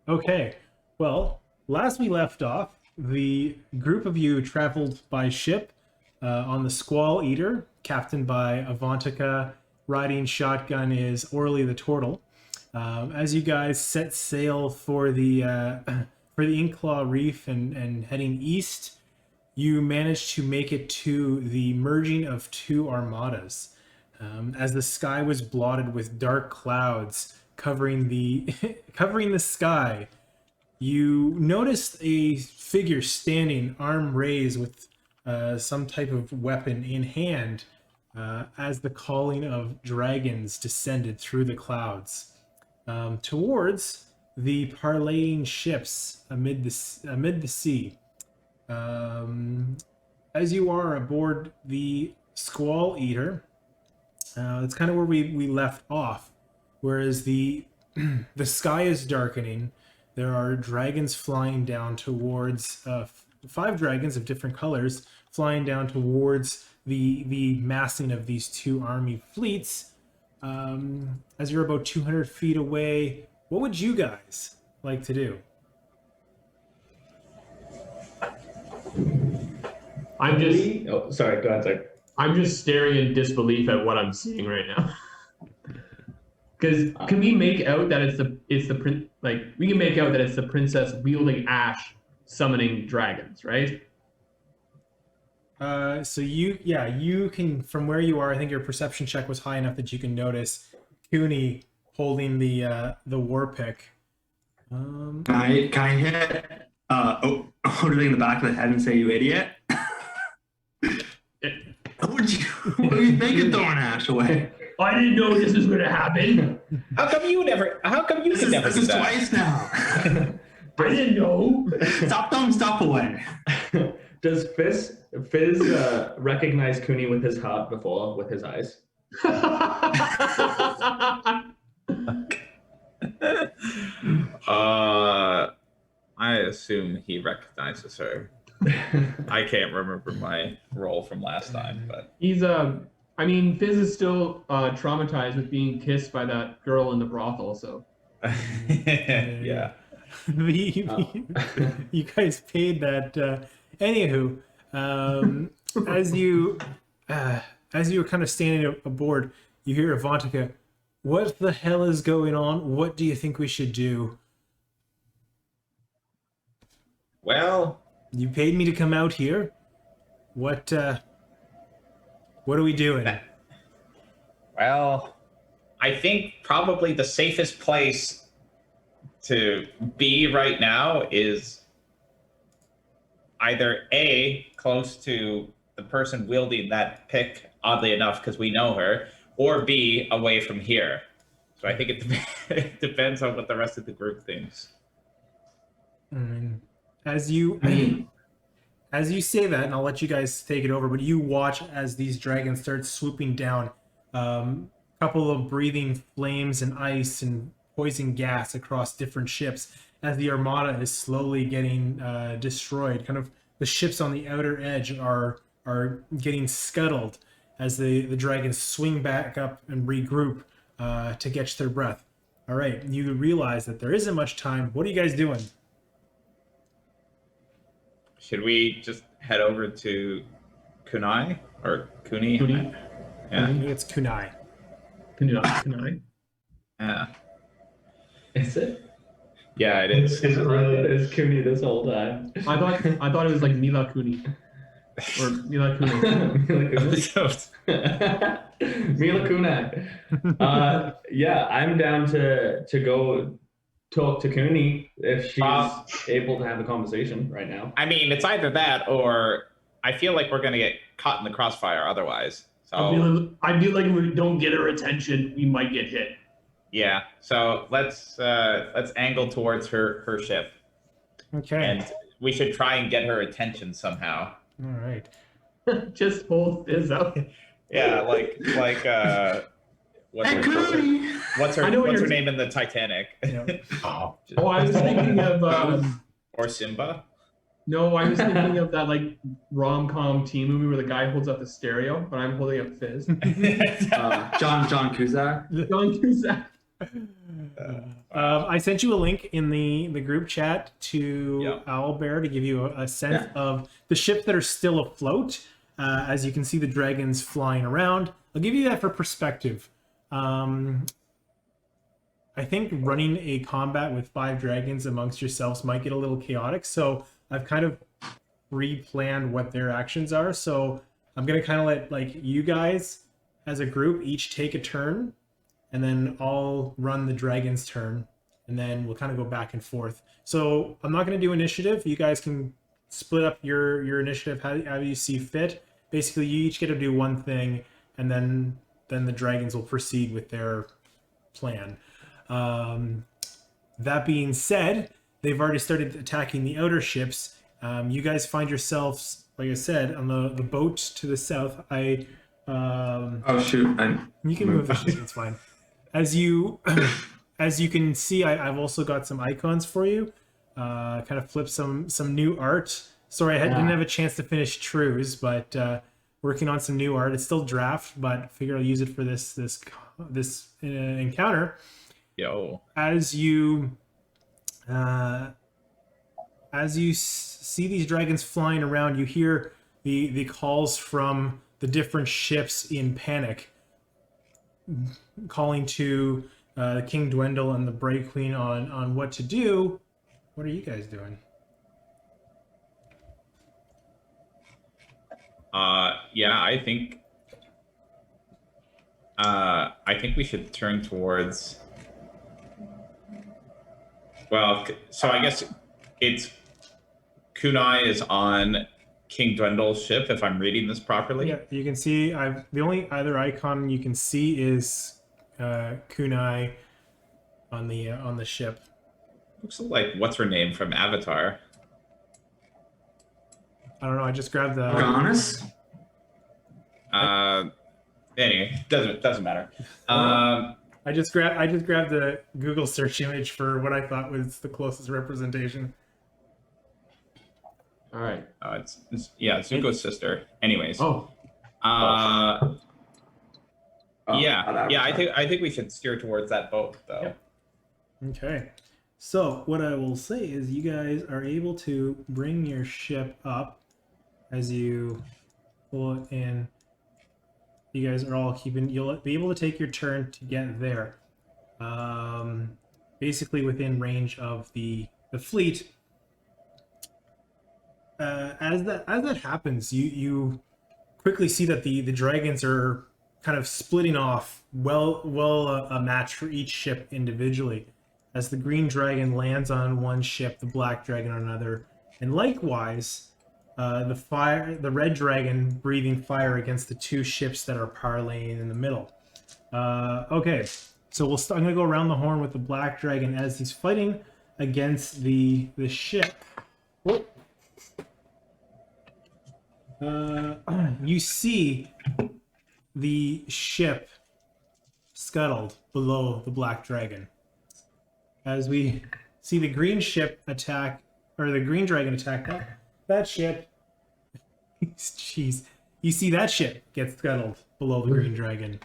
Okay. Well, last we left off, the group of you traveled by ship on the Squall Eater, captained by Avantika. Riding shotgun is Orly the Turtle. As you guys set sail for the for the Inkclaw Reef and heading east, you managed to make it to the merging of two armadas. As the sky was blotted with dark clouds covering the covering the sky, you noticed a figure standing, arm raised, with some type of weapon in hand, as the calling of dragons descended through the clouds towards the parlaying ships amid the sea. Um, as you are aboard the Squall Eater, that's kind of where we left off. Whereas the sky is darkening, there are dragons flying down towards five dragons of different colors flying down towards the massing of these two army fleets. As you're about 200 feet away, what would you guys like to do? I'm just. Oh, sorry. Go ahead. Sorry. I'm just staring in disbelief at what I'm seeing right now. Because can we make out that we can make out that it's the princess wielding ash summoning dragons, right? So you can, from where you are, I think your perception check was high enough that you can notice Cooney holding the war pick. Can I hit Odin in the back of the head and say, "You idiot"? What do you think of throwing ash away? I didn't know this was going to happen. How come you could never This do is that? twice now. I didn't know. Stop throwing stuff away. Does Fizz recognize Cooney with his heart before with his eyes? I assume he recognizes her. I can't remember my role from last time, but He's Fizz is still traumatized with being kissed by that girl in the brothel. So yeah. You guys paid that. Anywho, as you were kind of standing aboard, you hear Avantika. What the hell is going on? What do you think we should do? Well, You paid me to come out here. What are we doing? well, I think probably the safest place to be right now is either A, close to the person wielding that pick, oddly enough, because we know her, or B, away from here. So I think it depends on what the rest of the group thinks. As you say that, and I'll let you guys take it over, but you watch as these dragons start swooping down. Couple of breathing flames and ice and poison gas across different ships as the armada is slowly getting destroyed. Kind of the ships on the outer edge are getting scuttled as the dragons swing back up and regroup to catch their breath. All right, you realize that there isn't much time. What are you guys doing? Should we just head over to Kunai or Kuni? Cooney, I Yeah. think it's Kunai. can I? Yeah. Is it? Yeah, it is. Is it really? It's Cooney this whole time. I thought it was like Mila Cooney or Mila Cooney. Mila Kuna. Yeah, I'm down to go talk to Cooney if she's able to have a conversation right now. I mean, it's either that or I feel like we're gonna get caught in the crossfire otherwise. So I feel like if we don't get her attention, we might get hit. yeah. So let's angle towards her ship, Okay. and we should try and get her attention somehow. All right. Just hold Fizz up. Yeah, like what's Hey, her Cooney! what's her I know what what's her you're- name in the Titanic? Oh, I was thinking of Or Simba? no, I was thinking of that like rom-com teen movie where the guy holds up the stereo, but I'm holding up Fizz. John Cusack. John Cusack. I sent you a link in the group chat to Yeah. Owlbear to give you a sense of the ships that are still afloat. As you can see, the dragons flying around. I'll give you that for perspective. I think running a combat with 5 dragons amongst yourselves might get a little chaotic, so I've kind of pre-planned what their actions are. So I'm gonna kind of let like you guys as a group each take a turn, and then I'll run the dragon's turn, and then we'll kind of go back and forth. So I'm not gonna do initiative. You guys can split up your initiative how you see fit. Basically, you each get to do one thing, and then the dragons will proceed with their plan. That being said, they've already started attacking the outer ships. You guys find yourselves, like I said, on the boat to the south. Oh shoot! You can move the ship. It's fine. As you can see, I've also got some icons for you. Kind of flip some new art. Sorry, didn't have a chance to finish True's, but working on some new art. It's still draft, but figure I'll use it for this encounter. Yo. As you see these dragons flying around, you hear the calls from the different ships in panic, calling to King Dwindle and the Brave Queen on what to do. What are you guys doing? Yeah, I think we should turn towards. Well, so I guess it's Kunai is on King Dwindle's ship, if I'm reading this properly. Yeah, you can see the only other icon you can see is Kunai on the ship. Looks like what's her name from Avatar. I don't know. I just grabbed the. Honest? Anyway, doesn't matter. I just grabbed the Google search image for what I thought was the closest representation. All right. It's Zuko's sister. Anyways. Oh. Yeah. I think we should steer towards that boat, though. Yep. Okay. So what I will say is, you guys are able to bring your ship up as you pull it in. You guys are all you'll be able to take your turn to get there. Basically within range of the fleet. As that happens, you quickly see that the dragons are kind of splitting off a match for each ship individually. As the green dragon lands on one ship, the black dragon on another, and likewise, the red dragon breathing fire against the 2 ships that are parlaying in the middle. Okay, so I'm gonna go around the horn with the black dragon as he's fighting against the ship. Whoop. You see the ship scuttled below the black dragon. As we see the green ship attack, or the green dragon attack that ship. Jeez. You see that ship get scuttled below the green dragon.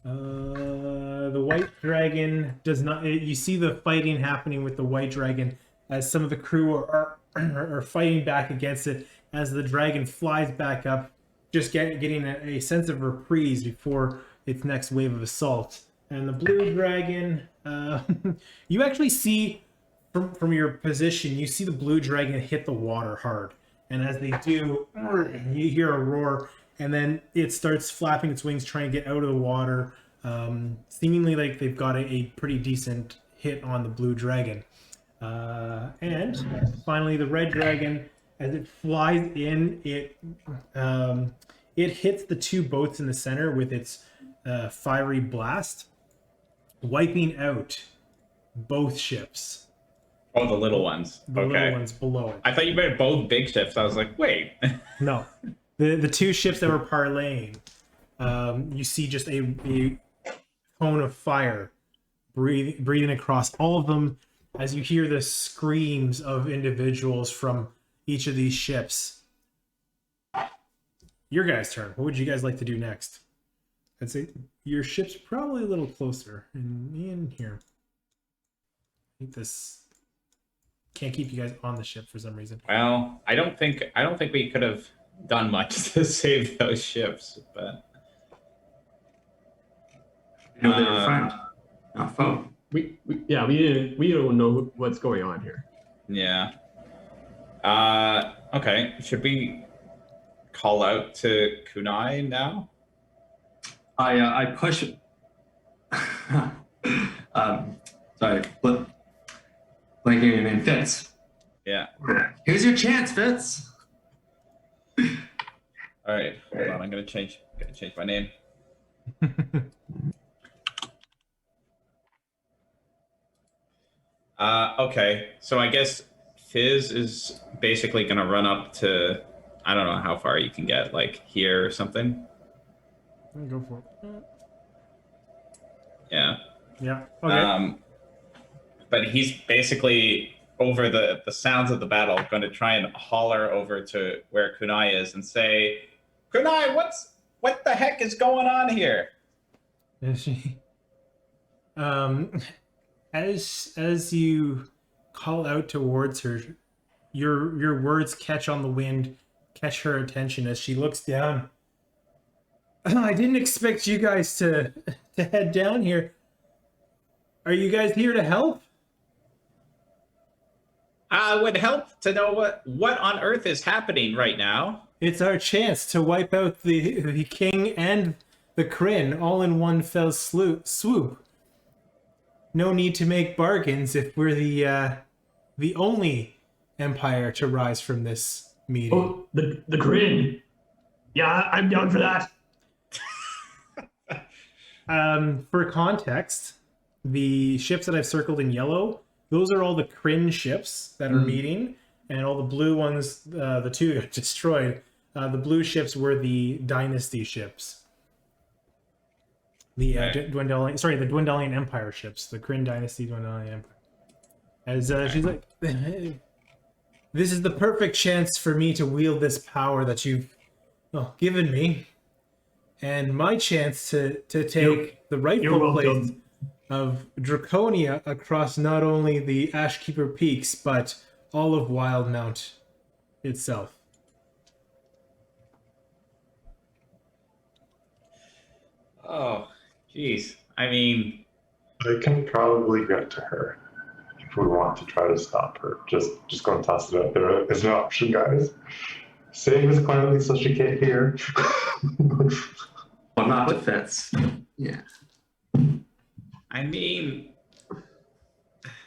The white dragon does not. You see the fighting happening with the white dragon as some of the crew are fighting back against it. As the dragon flies back up, just getting a sense of reprise before its next wave of assault. And the blue dragon, you actually see from your position, you see the blue dragon hit the water hard. And as they do, you hear a roar, and then it starts flapping its wings, trying to get out of the water, seemingly like they've got a pretty decent hit on the blue dragon. And finally, the red dragon, as it flies in, it hits the 2 boats in the center with its fiery blast, wiping out both ships. Oh, the little ones. The little ones below it. I thought you meant both big ships. I was like, wait. No, the 2 ships that were parlaying. You see just a cone of fire breathing across all of them as you hear the screams of individuals from each of these ships. Your guys' turn. What would you guys like to do next? I'd say your ship's probably a little closer in here. This can't keep you guys on the ship for some reason. Well, I don't think we could have done much to save those ships, but I know they were friend, not foe. We don't know what's going on here. yeah. Okay. Should we call out to Kunai now? I push. Sorry, blanking your name, Fitz. Yeah. Here's your chance, Fitz. All right. Hold on. I'm gonna change my name. Okay. So I guess Fizz is basically gonna run up to, I don't know how far you can get, like here or something. Go for it. Yeah. Yeah. Okay. But he's basically over the sounds of the battle going to try and holler over to where Kunai is and say, Kunai, what the heck is going on here? Is she? As you call out towards her, your words catch on the wind, catch her attention as she looks down. I didn't expect you guys to head down here. Are you guys here to help? I would help to know what on earth is happening right now. It's our chance to wipe out the king and the Kryn all in one fell swoop. No need to make bargains if we're the only empire to rise from this meeting. Oh, the Kryn. Yeah, I'm down for that. For context, the ships that I've circled in yellow, those are all the Kryn ships that are meeting, and all the blue ones, the two that got destroyed, the blue ships were the dynasty ships. The the Dwendalian Empire ships, the Kryn Dynasty Dwendalian Empire. As she's like, this is the perfect chance for me to wield this power that you've given me, and my chance to take the rightful place of Draconia across not only the Ashkeeper Peaks, but all of Wildemount itself. Oh, jeez. I mean, I can probably get to her if we want to try to stop her. Just gonna toss it out there as an option, guys. Saying this quietly so she can't hear. Well, not with Fitz. Yeah. I mean,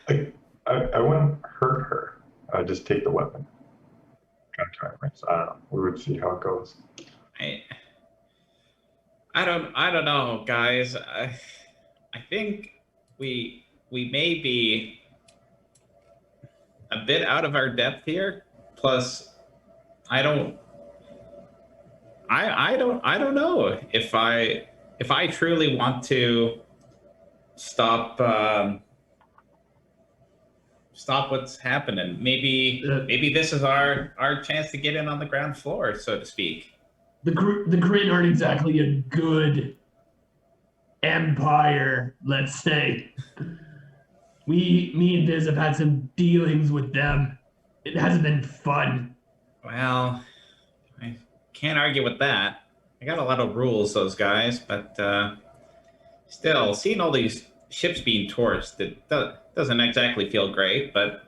I wouldn't hurt her. I'd just take the weapon. Try, so I don't know. We would see how it goes. I don't know, guys. I think we may be a bit out of our depth here. Plus, I don't know if I truly want to stop what's happening. Maybe this is our chance to get in on the ground floor, so to speak. The Kryn aren't exactly a good empire, let's say. Me and Viz have had some dealings with them. It hasn't been fun. Well, I can't argue with that. I got a lot of rules, those guys, but still, seeing all these ships being torched, it doesn't exactly feel great, but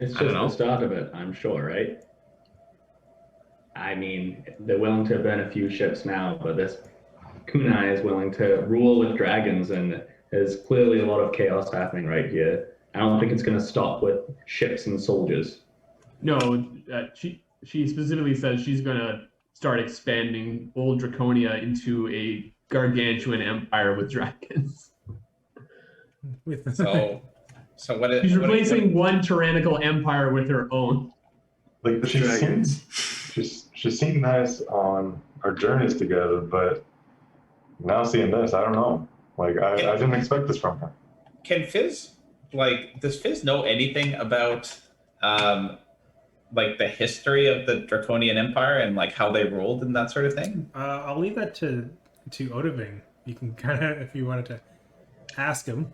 It's I don't just know. the start of it, I'm sure, right? I mean, they're willing to burn a few ships now, but this Kunai is willing to rule with dragons, and there's clearly a lot of chaos happening right here. I don't think it's going to stop with ships and soldiers. No, she specifically says she's gonna start expanding old Draconia into a gargantuan empire with dragons. so what is She's replacing one tyrannical empire with her own. Like she Dragons. seemed nice on our journeys together, but now seeing this, I don't know. Like I didn't expect this from her. Can Fizz, does Fizz know anything about the history of the Draconian Empire and how they ruled and that sort of thing? I'll leave that to Odoving. You can kind of, if you wanted to ask him.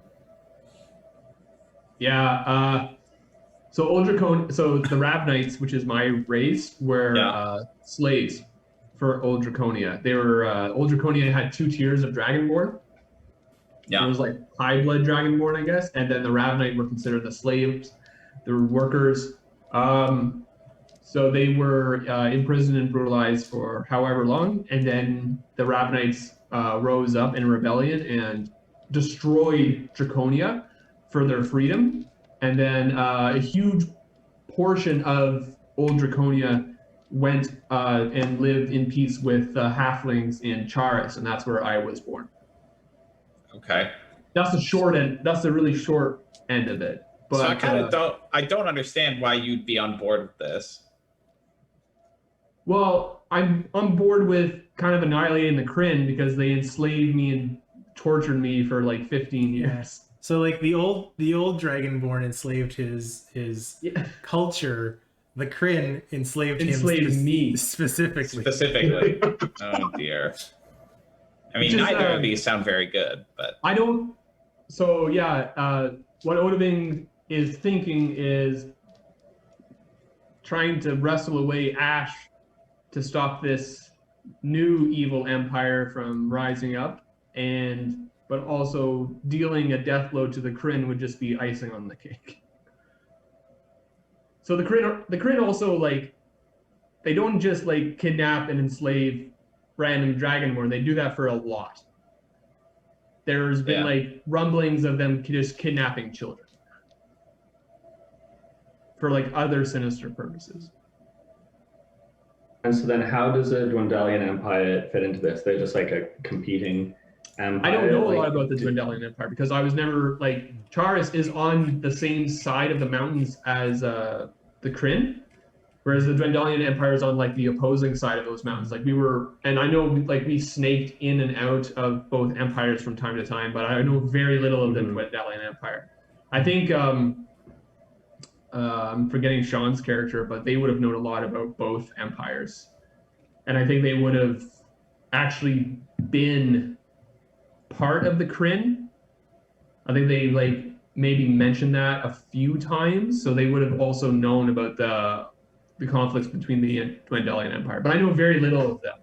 Yeah. So Old Dracon, so the Ravnites, which is my race, were Yeah. slaves for Old Draconia. They were Old Draconia had 2 tiers of Dragonborn. There Yeah. was like high blood Dragonborn, I guess, and then the Ravnite were considered the slaves, the workers. So they were imprisoned and brutalized for however long, and then the Ravnites rose up in a rebellion and destroyed Draconia for their freedom. And then a huge portion of Old Draconia went and lived in peace with halflings in Charis, and that's where I was born. Okay. That's the short end. That's the really short end of it. But So I kind of don't understand why you'd be on board with this. well, I'm on board with kind of annihilating the Kryn because they enslaved me and tortured me for like 15 years. So like the old Dragonborn enslaved his Yeah. culture. The Kryn enslaved Me. specifically. Specifically. Oh dear. I mean, Just, neither of these sound very good, but I don't. So yeah, what Odoving is thinking is trying to wrestle away Ash to stop this new evil empire from rising up, but also dealing a death blow to the Kryn would just be icing on the cake. So the Kryn also like they don't just like kidnap and enslave random Dragonborn. They do that for a lot. There's been like rumblings of them just kidnapping children for like other sinister purposes. And so then how does the Dwendalian Empire fit into this? They're just like a competing empire? I don't know a like, lot about the Dwendalian Empire because I was never like Charis is on the same side of the mountains as the Kryn, whereas the Dwendalian Empire is on like the opposing side of those mountains. Like we were, and I know like we snaked in and out of both empires from time to time, but I know very little of the Dwendalian Empire. I think I'm forgetting Sean's character, but they would have known a lot about both empires, and I think they would have actually been part of the Kryn. I think they like maybe mentioned that a few times, so they would have also known about the conflicts between the Dwendalian Empire. But I know very little of them.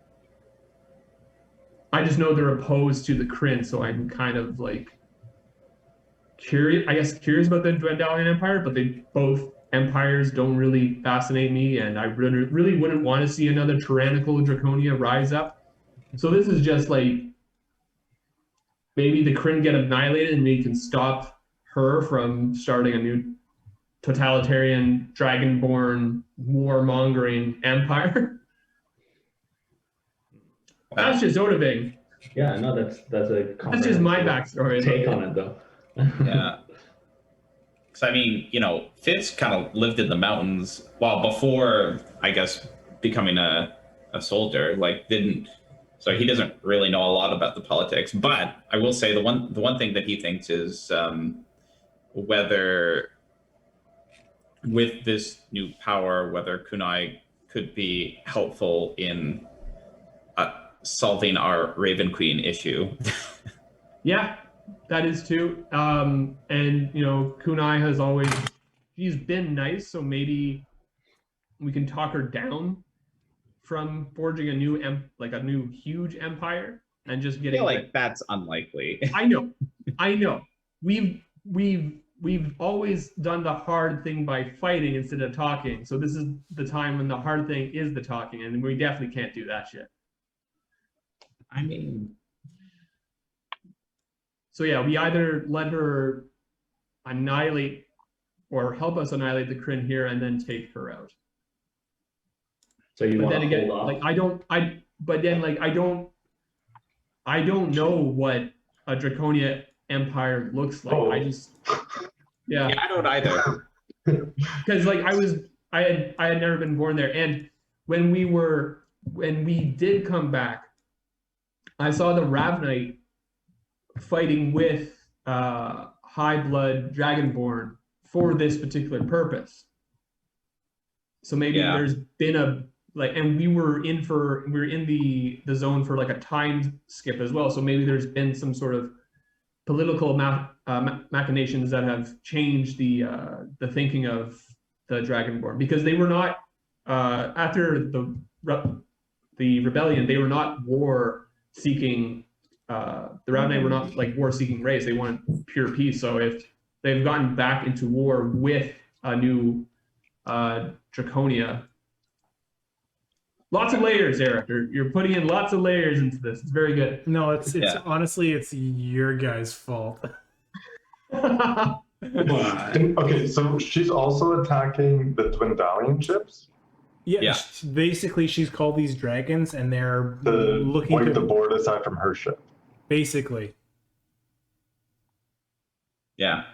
I just know they're opposed to the Kryn, so I'm kind of like curious about the Dwendalian Empire, but both empires don't really fascinate me, and I really wouldn't want to see another tyrannical Draconia rise up. So this is just like maybe the Kryn get annihilated and we can stop her from starting a new totalitarian, dragonborn, warmongering empire. That's just Odoving. Yeah, no, that's a That's just my backstory. take on it though. yeah. Because I mean, Fitz kind of lived in the mountains before, I guess, becoming a soldier. So he doesn't really know a lot about the politics. But I will say the one thing that he thinks is whether with this new power, whether Kunai could be helpful in solving our Raven Queen issue. Yeah, that is too. And Kunai has always she's been nice, so maybe we can talk her down from forging a new huge empire and just getting. I feel like that's unlikely. I know. We've always done the hard thing by fighting instead of talking. So this is the time when the hard thing is the talking, and we definitely can't do that shit. I mean, so yeah, we either let her annihilate or help us annihilate the Kryn here and then take her out. So you But want then to again, hold off? like I don't know what a Draconia empire looks like. Oh. Yeah, I don't either. because like I had never been born there, and when we did come back, I saw the Ravnite fighting with high blood Dragonborn for this particular purpose. So maybe there's been and we were in the zone for like a time skip as well. So maybe there's been some sort of political machinations that have changed the thinking of the Dragonborn, because they were not after the rebellion, they were not war seeking. The Ravnai were not like war seeking race; they wanted pure peace. So if they've gotten back into war with a new Draconia. Lots of layers, Eric. You're putting in lots of layers into this. It's very good. No, it's honestly, it's your guys' fault. Okay, so she's also attacking the Dwendalian ships Yeah. Basically, she's called these dragons, and they're to looking wipe to the board aside from her ship. basically. Yeah.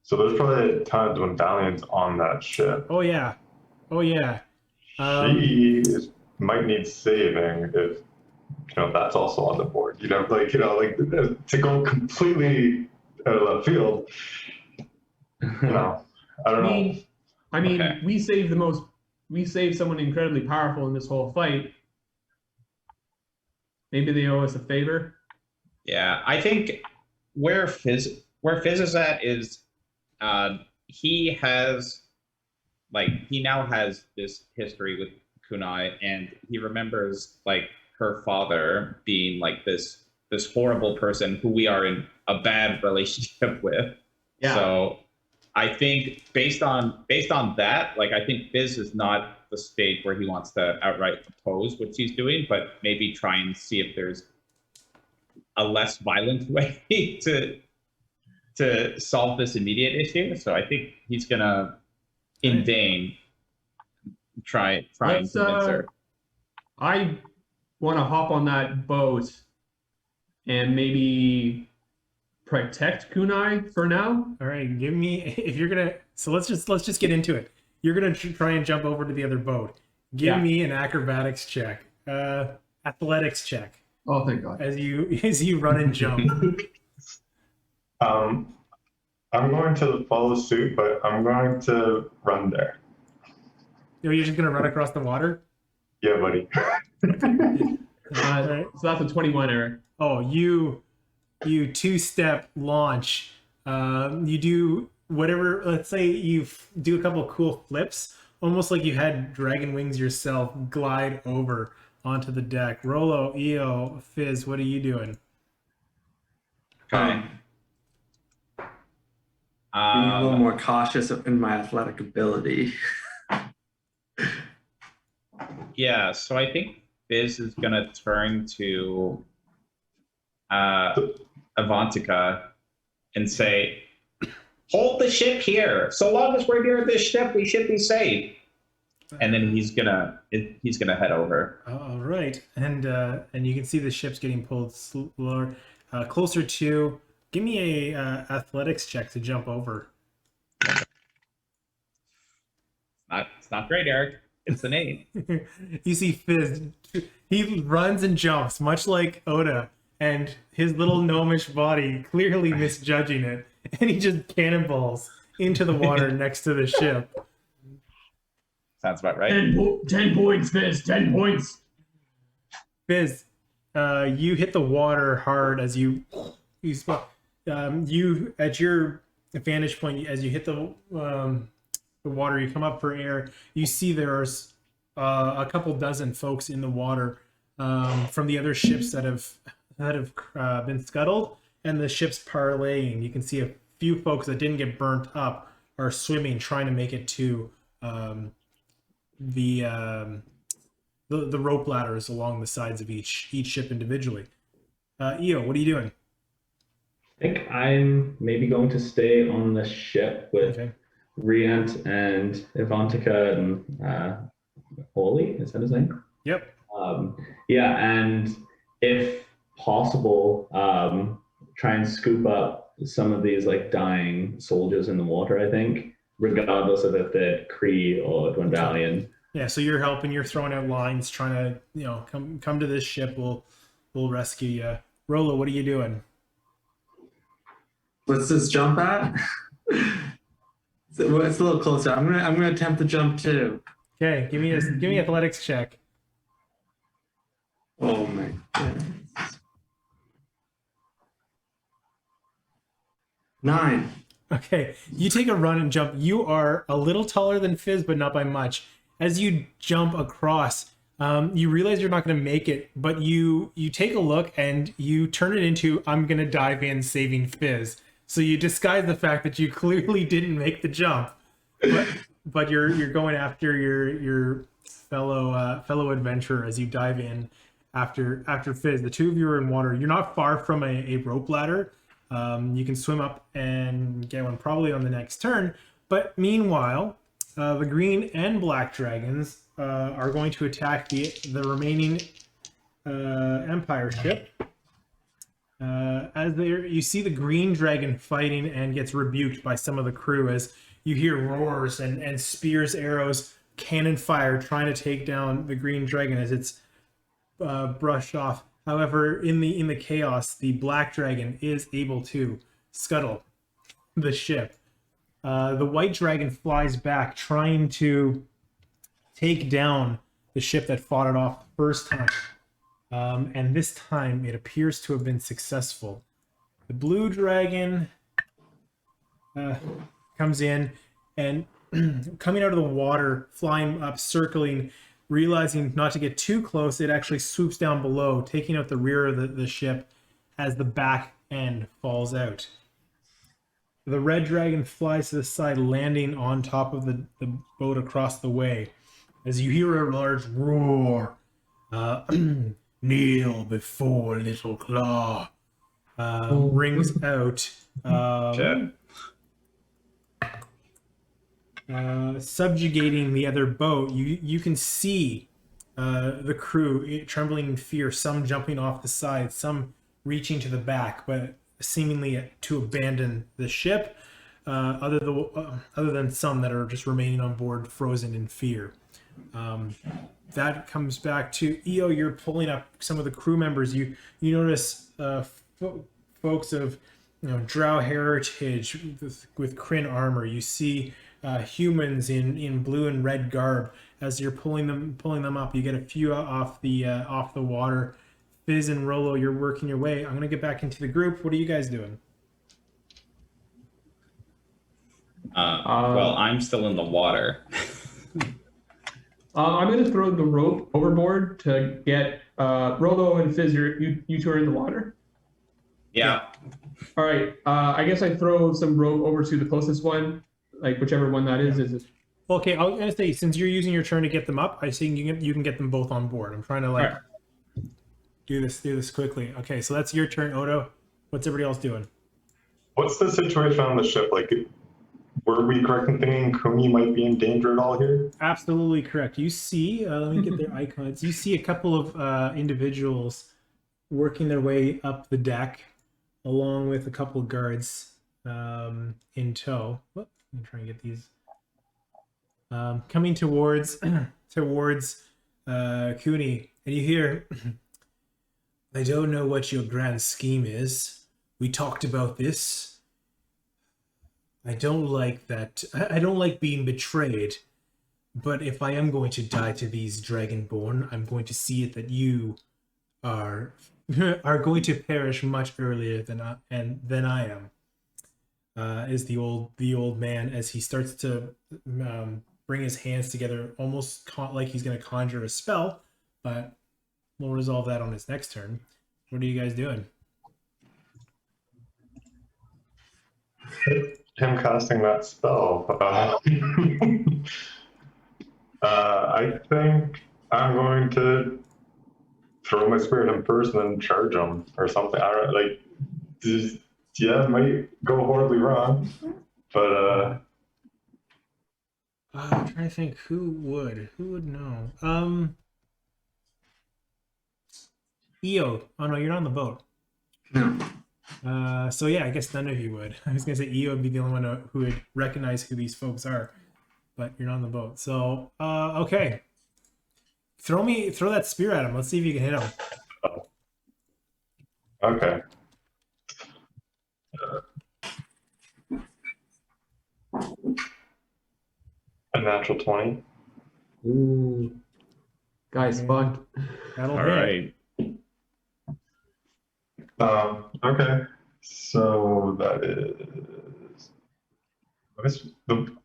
So there's probably a ton of Dwendalians on that ship. Oh yeah. Might need saving if that's also on the board. To go completely out of left field. I don't know. I mean, Okay. we saved someone incredibly powerful in this whole fight. Maybe they owe us a favor. Yeah, I think where Fizz is at is he now has this history with Kunai, and he remembers like her father being like this horrible person who we are in a bad relationship with. Yeah. So I think based on that, like I think Fizz is not the stage where he wants to outright oppose what she's doing, but maybe try and see if there's a less violent way to solve this immediate issue. So I think he's gonna in vain try and convince her. I want to hop on that boat and maybe protect Kunai for now. All right, give me if you're gonna. So let's just get into it. You're gonna try and jump over to the other boat. Give me an acrobatics check, athletics check. Oh, thank God! As you run and jump. I'm going to follow suit, but I'm going to run there. You're just gonna run across the water? Yeah, buddy. So that's a 21, Eric. Oh, you two-step launch. You do whatever. Let's say you do a couple cool flips, almost like you had dragon wings yourself. Glide over onto the deck. Rolo, Eo, Fizz, what are you doing? Okay. Being a little more cautious in my athletic ability. Yeah, so I think Fizz is gonna turn to Avantika and say, "Hold the ship here. So long as we're near this ship, we should be safe." And then he's gonna head over. All right, and you can see the ship's getting pulled slower, closer to. Give me a athletics check to jump over. It's not great, Eric. It's an 8. You see Fizz. He runs and jumps, much like Oda, and his little gnomish body clearly misjudging it, and he just cannonballs into the water next to the ship. Sounds about right. 10 points, Fizz. 10 points. Fizz, you hit the water hard as you at your vantage point as you hit the water. You come up for air. You see there's a couple dozen folks in the water from the other ships that have been scuttled, and the ship's parlaying. You can see a few folks that didn't get burnt up are swimming, trying to make it to the rope ladders along the sides of each ship individually. Eo, what are you doing? I think I'm maybe going to stay on the ship with Rient and Ivantika and Oli. Is that his name? Yep. And if possible, try and scoop up some of these like dying soldiers in the water. I think, regardless of if they're Kree or Dwendalian. Yeah, so you're helping. You're throwing out lines, trying to come to this ship. We'll rescue you. Rolo, what are you doing? What's this jump at? It's a little closer. I'm gonna attempt to jump too. Okay, give me athletics check. Oh my goodness. 9. Okay, you take a run and jump. You are a little taller than Fizz, but not by much. As you jump across, you realize you're not going to make it, but you take a look and you turn it into "I'm going to dive in, saving Fizz." So you disguise the fact that you clearly didn't make the jump, but you're going after your fellow adventurer as you dive in after Fizz. The two of you are in water. You're not far from a rope ladder. You can swim up and get one probably on the next turn. But meanwhile, the green and black dragons are going to attack the remaining Empire ship. You see the green dragon fighting and gets rebuked by some of the crew as you hear roars and spears, arrows, cannon fire trying to take down the green dragon as it's brushed off. However, in the chaos, the black dragon is able to scuttle the ship. The white dragon flies back, trying to take down the ship that fought it off the first time. And this time, it appears to have been successful. The blue dragon comes in and coming out of the water, flying up, circling, realizing not to get too close, it actually swoops down below, taking out the rear of the ship as the back end falls out. The red dragon flies to the side, landing on top of the boat across the way. As you hear a large roar, kneel before Little Claw, rings out. Subjugating the other boat. You can see the crew trembling in fear, some jumping off the side, some reaching to the back, but seemingly to abandon the ship, other than some that are just remaining on board, frozen in fear. That comes back to EO. You're pulling up some of the crew members. You notice folks of Drow heritage with Kryn armor. You see humans in blue and red garb. As you're pulling them up, you get a few off the water. Fizz and Rolo, you're working your way. I'm gonna get back into the group. What are you guys doing? Well, I'm still in the water. I'm going to throw the rope overboard to get Rolo and Fizz. You two are in the water? Yeah. All right. I guess I throw some rope over to the closest one, like whichever one that is. Is it? Okay, I was gonna say, since you're using your turn to get them up, I think you can get them both on board. I'm trying to do this quickly. Okay, so that's your turn, Odo. What's everybody else doing? What's the situation on the ship? Like, were we correct in thinking Kumi might be in danger at all here? Absolutely correct. You see, let me get their icons. You see a couple of individuals working their way up the deck, along with a couple of guards in tow. Whoop, let me try and get these. Coming towards Cooney, and you hear, I don't know what your grand scheme is. We talked about this. I don't like that. I don't like being betrayed. But if I am going to die to these Dragonborn, I'm going to see it that you are going to perish much earlier than I am. Is the old man as he starts to bring his hands together, almost like he's going to conjure a spell, but we'll resolve that on his next turn. What are you guys doing? Him casting that spell. I think I'm going to throw my spear at him first and then charge him or something. I don't like. Yeah, it might go horribly wrong, but I'm trying to think who would know. EO. Oh no, you're not on the boat. No. So yeah, I guess none of you would. I was gonna say EO would be the only one who would recognize who these folks are, but you're not on the boat. So okay, throw that spear at him. Let's see if you can hit him. okay. A natural 20. Ooh. Guys, Yeah. fucked. That'll All hit. right. Okay. So that is. I guess the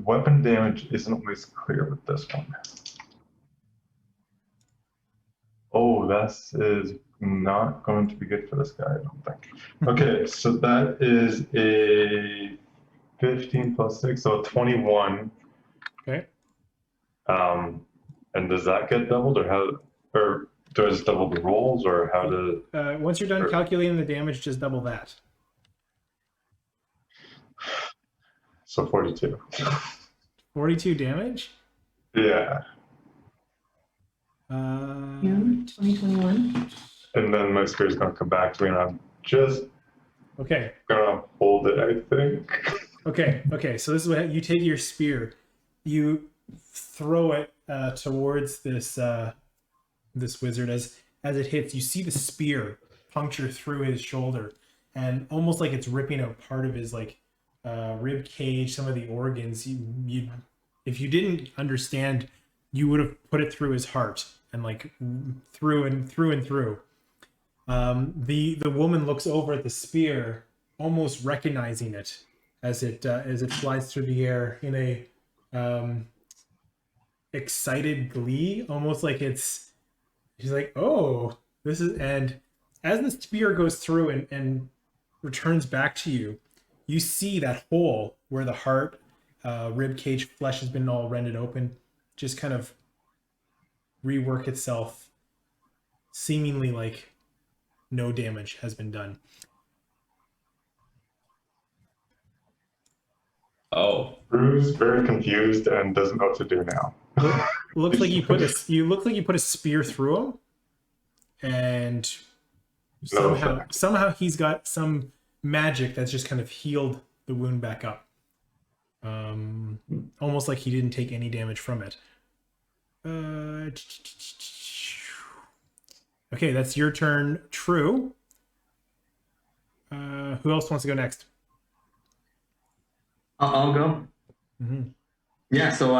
weapon damage isn't always clear with this one. Oh, this is not going to be good for this guy, I don't think. Okay, so that is a 15 plus 6, so 21. Okay. And does that get doubled, or how, or do I just double the rolls, or how to? Once you're done calculating the damage, just double that. So 42. 42 damage. Yeah. 2021. And then my spear's gonna come back to me, and I'm just gonna hold it, I think. Okay. So this is what you take your spear, you throw it towards this this wizard. As it hits, you see the spear puncture through his shoulder, and almost like it's ripping out part of his like rib cage, some of the organs. You if you didn't understand, you would have put it through his heart and like through and through. The woman looks over at the spear, almost recognizing it as it flies through the air in a excited glee, almost like she's like, oh, this is. And as the spear goes through and returns back to you, you see that hole where the heart, rib cage, flesh has been all rended open, just kind of rework itself, seemingly like no damage has been done. Oh, Bruce very confused and doesn't know what to do now. Looks like you put a spear through him, and somehow he's got some magic that's just kind of healed the wound back up. Almost like he didn't take any damage from it. Okay, that's your turn. True. Who else wants to go next? I'll go. Mm-hmm. Yeah, so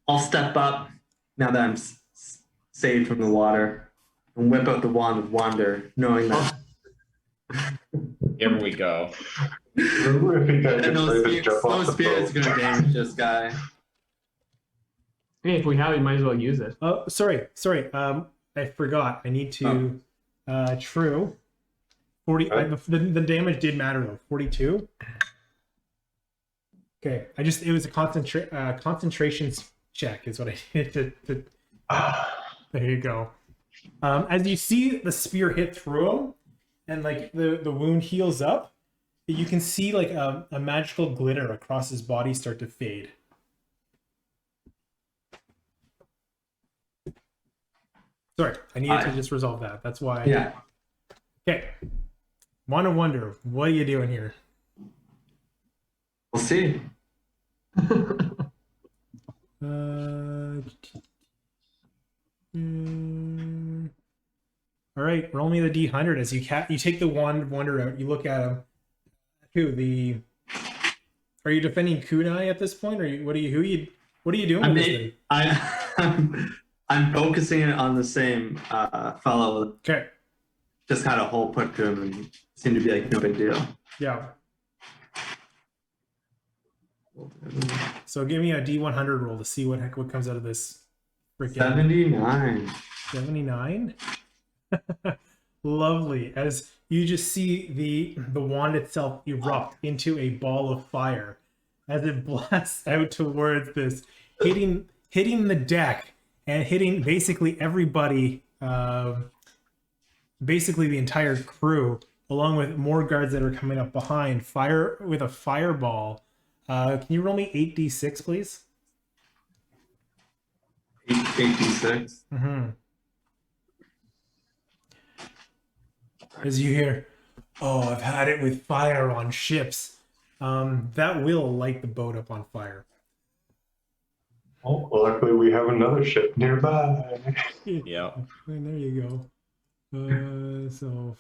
I'll step up now that I'm saved from the water and whip out the wand of wonder, knowing that. here we go. Remember if he got And ready to jump off the spirits boat? gonna damage this guy. Hey, if we have it, you might as well use it. Oh, sorry. I forgot. I need to. True. 40. The damage did matter though. 42. Okay. It was a concentration check is what I needed to. There you go. As you see the spear hit through him, and like the wound heals up, you can see like a magical glitter across his body start to fade. Sorry, I needed to just resolve that. That's why. Yeah. Okay. Wanna wonder, what are you doing here? We'll see. All right, roll me the D100 as you take the wand of wonder out. You look at him. Are you defending Kunai at this point, or what are you doing with this thing? I'm focusing on the same fellow. Okay. Just had a hole put to him and seemed to be like no big deal. Yeah. So give me a D100 roll to see what comes out of this. Freaking 79. 79. Lovely. As you just see the wand itself erupt into a ball of fire as it blasts out towards this, hitting the deck and hitting basically everybody, basically the entire crew, along with more guards that are coming up behind. Fire with a fireball. Can you roll me 8d6, please? 8d6. Mm-hmm. As you hear, oh, I've had it with fire on ships. That will light the boat up on fire. Oh, luckily we have another ship nearby. Yeah. And there you go.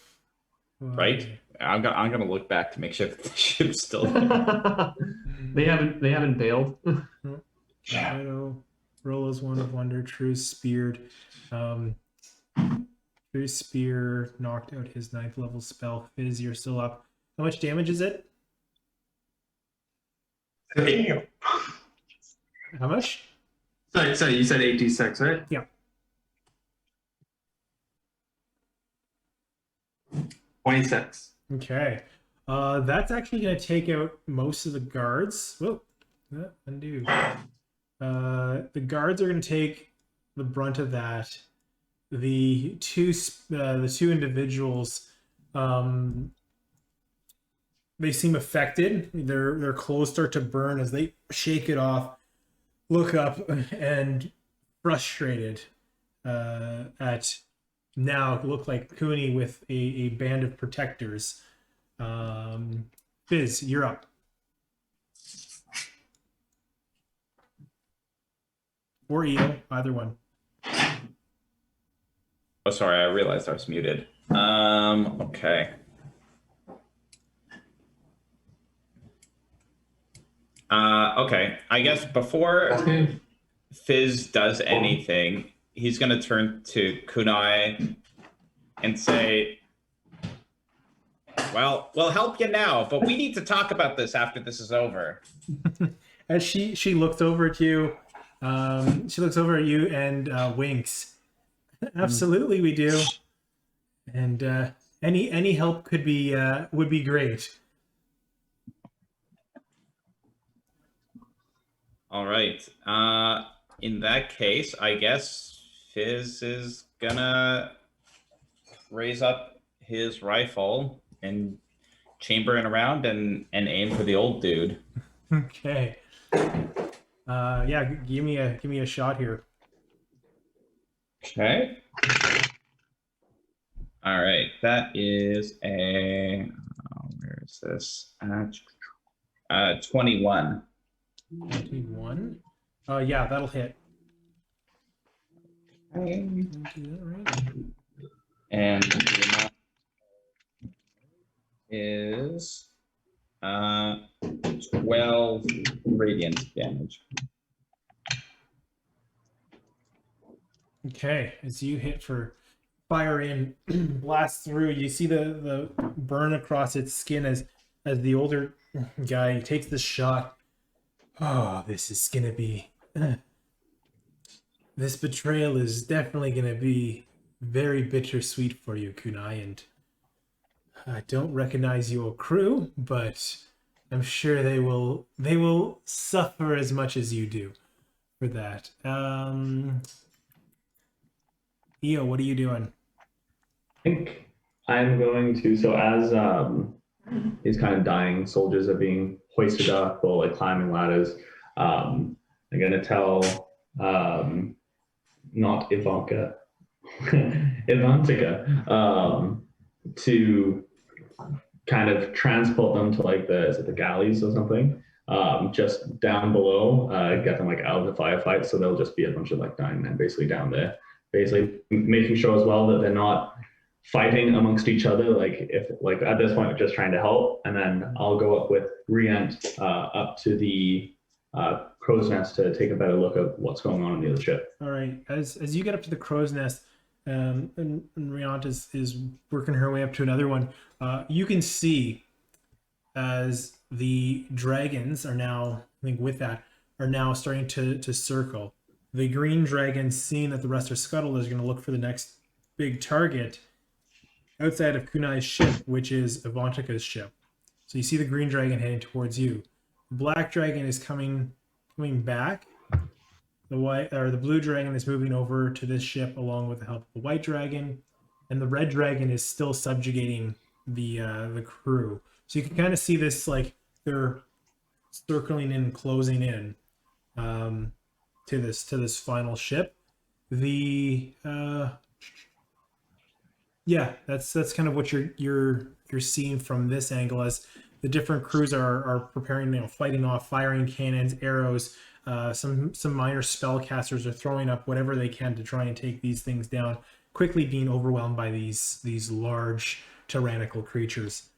Right? I'm gonna look back to make sure that the ship's still there. They haven't bailed. Shadow, Rolla's one of wonder, true speared. True Your spear knocked out his 9th level spell. Fizz, you're still up. How much damage is it? Damn. How much? So you said 86, right? Yeah. 26. Okay. That's actually going to take out most of the guards. Whoa. Undo. The guards are going to take the brunt of that. The two individuals, they seem affected. Their clothes start to burn as they shake it off, look up, and frustrated at now look like Cooney with a band of protectors. Fizz, you're up. Or Eo, either one. Oh, sorry, I realized I was muted. Okay. Okay, I guess before Fizz does anything, he's going to turn to Kunai and say, well, we'll help you now, but we need to talk about this after this is over. As she looks over at you, and winks. Absolutely, we do. And any help could be would be great. All right. In that case, I guess Fizz is gonna raise up his rifle and chamber it around and aim for the old dude. Okay. Yeah, give me a shot here. Okay. All right. That is a where is this? 21. 21. Yeah, that'll hit. Okay. Do that right. And the amount is 12 radiant damage. Okay, as you hit for fire in, blast through, you see the burn across its skin as the older guy takes the shot. Oh, this is gonna be. This betrayal is definitely gonna be very bittersweet for you, Kunai, and I don't recognize your crew, but I'm sure they will suffer as much as you do for that. Eo, what are you doing? I think I'm going to, so as these kind of dying soldiers are being hoisted up or like climbing ladders, I'm going to tell not Ivanka, Ivantika, to kind of transport them to like the galleys or something, just down below, get them like out of the firefight. So they'll just be a bunch of like dying men basically down there, basically making sure as well that they're not fighting amongst each other. Like if like at this point, just trying to help. And then I'll go up with Riant up to the crow's nest to take a better look at what's going on in the other ship. All right. As you get up to the crow's nest, and Riant is working her way up to another one, you can see as the dragons are now, I think with that, are now starting to circle. The green dragon, seeing that the rest are scuttled, is going to look for the next big target outside of Kunai's ship, which is Avantika's ship. So you see the green dragon heading towards you. The black dragon is coming back. The blue dragon is moving over to this ship along with the help of the white dragon, and the red dragon is still subjugating the crew. So you can kind of see this, like they're circling in, closing in to this final ship. Yeah, that's kind of what you're seeing from this angle, as the different crews are preparing, fighting off, firing cannons, arrows. Some minor spellcasters are throwing up whatever they can to try and take these things down, quickly being overwhelmed by these large tyrannical creatures.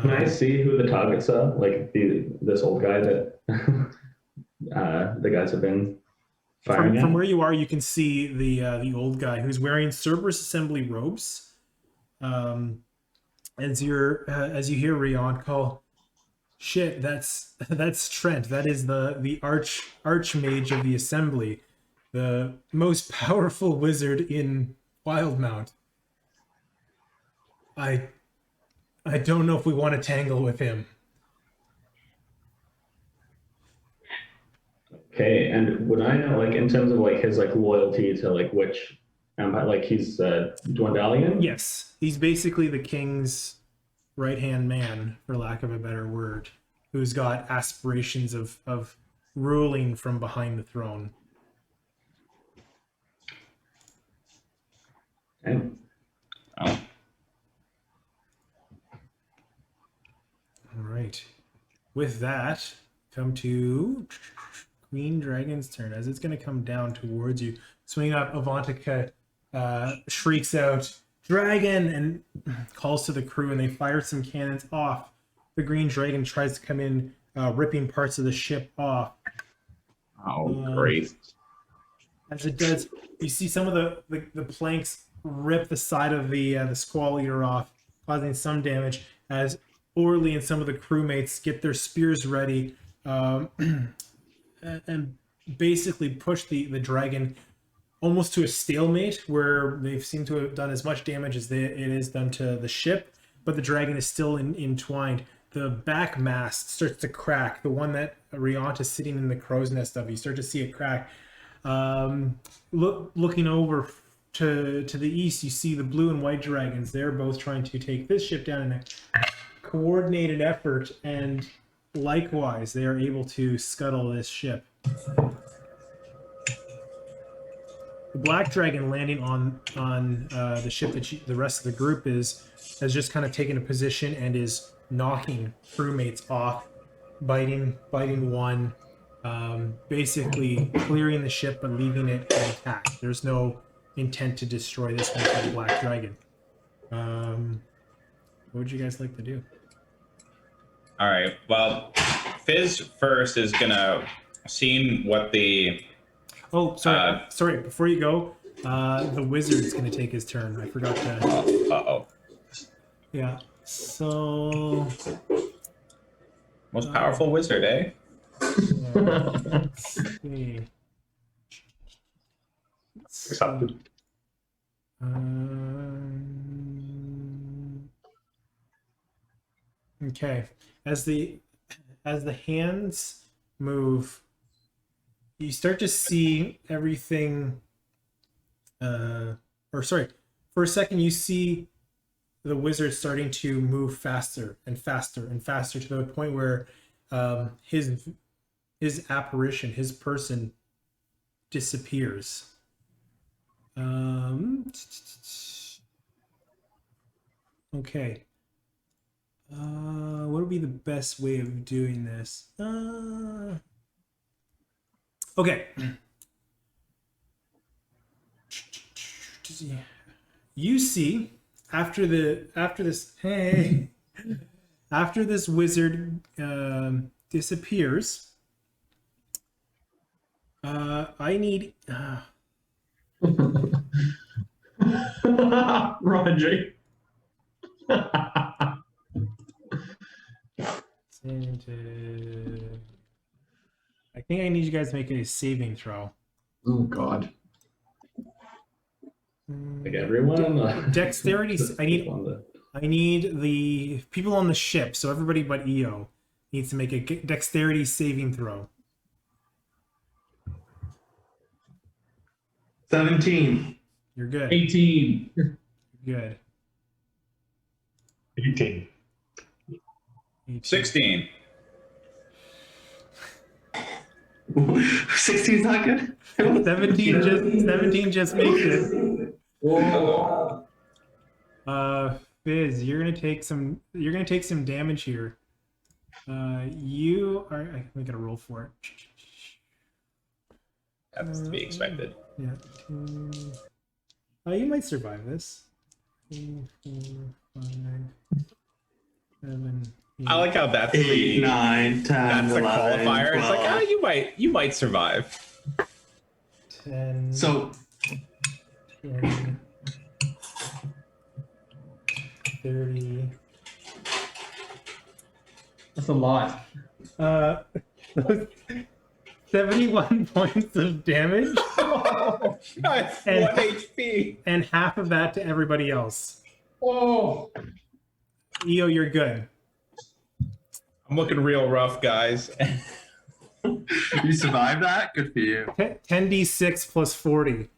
Can I see who the targets are? Like this old guy that the guys have been Firing from out. where you are, you can see the old guy who's wearing Cerberus Assembly robes. As you hear Rion call, shit, that's Trent. That is the archmage of the Assembly, the most powerful wizard in Wildemount. I don't know if we want to tangle with him. Okay, and would I know, like, in terms of like his like loyalty to like which empire, like he's Dwendalian? Yes, he's basically the king's right-hand man, for lack of a better word, who's got aspirations of ruling from behind the throne. And Oh. All right. With that, come to Queen Dragon's turn. As it's going to come down towards you, swinging up, Avantika shrieks out, "Dragon!" and calls to the crew, and they fire some cannons off. The Green Dragon tries to come in, ripping parts of the ship off. Oh, great. As it does, you see some of the planks rip the side of the Squall Eater off, causing some damage, as Orly and some of the crewmates get their spears ready, and basically push the dragon almost to a stalemate, where they seem to have done as much damage as it is done to the ship, but the dragon is still entwined. The back mast starts to crack, the one that Riant is sitting in the crow's nest of. You start to see it crack. Looking over to the east, you see the blue and white dragons. They're both trying to take this ship down in a coordinated effort, and likewise, they are able to scuttle this ship. The black dragon landing on the ship that the rest of the group has just kind of taken a position and is knocking crewmates off, biting one, basically clearing the ship but leaving it intact. There's no intent to destroy this one for the black dragon. What would you guys like to do? All right. Well, Fizz first is gonna see what the. Oh, sorry. Before you go, the wizard's gonna take his turn. I forgot to. Uh-oh. Yeah. So. Most powerful wizard, eh? Let's see. Accepted. Okay. As the hands move, you start to see everything. For a second, you see the wizard starting to move faster and faster and faster, to the point where his apparition, his person, disappears. Okay. What would be the best way of doing this? Okay. You see, after this wizard disappears, I need Roderick. I think I need you guys to make a saving throw. Oh God. like everyone. Dexterity. On I need the people on the ship, so everybody but EO needs to make a dexterity saving throw. 17. You're good. 18. Good. 18. 16. 16's not good. 17 just makes it. Whoa. Fizz, you're gonna take some damage here. You are. I gotta roll for it. That's to be expected. Yeah. You might survive this. 3, 4, 5, 7, 8. I like how that's 8, the 9, 10, that's the 11, qualifier. 12. It's like, oh, you might survive. 10, So 20, 30. That's a lot. 71 points of damage, That's And- 1 HP. and half of that to everybody else. Oh. Eo, you're good. I'm looking real rough, guys. you survived that? Good for you. 10d6 plus 40.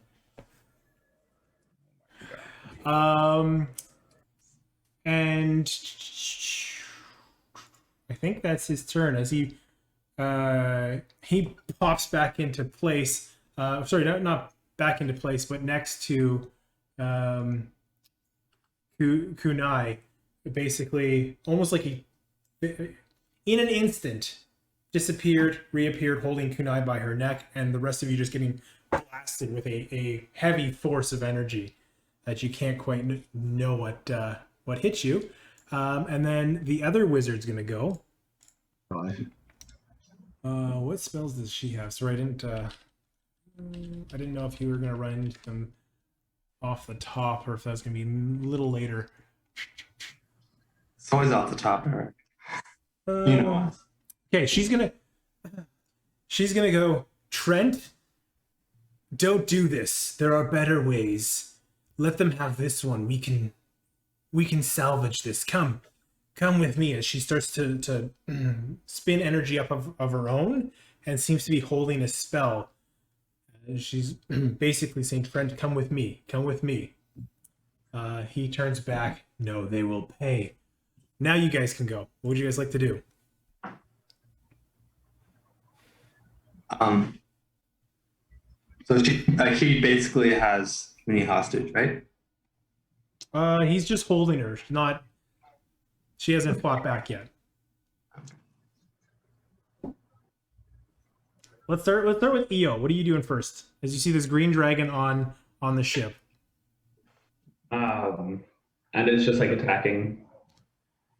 And I think that's his turn as he pops back into place. Sorry, not back into place, but next to Kunai. Basically, almost like he, in an instant, disappeared, reappeared, holding Kunai by her neck, and the rest of you just getting blasted with a heavy force of energy that you can't quite know what hit you. And then the other wizard's gonna go. What spells does she have? Sorry, I didn't know if you were gonna run into them off the top or if that was gonna be a little later. It's always off the top, Eric. You know. Okay, she's gonna go. Trent, don't do this. There are better ways. Let them have this one. We can salvage this. Come with me. As she starts to spin energy up of her own and seems to be holding a spell. She's basically saying, Trent, come with me. Come with me. He turns back. No, they will pay. Now you guys can go. What would you guys like to do? So he basically has Minnie hostage, right? He's just holding her. She hasn't fought back yet. Let's start with Eo. What are you doing first? As you see this green dragon on the ship. And it's just like attacking.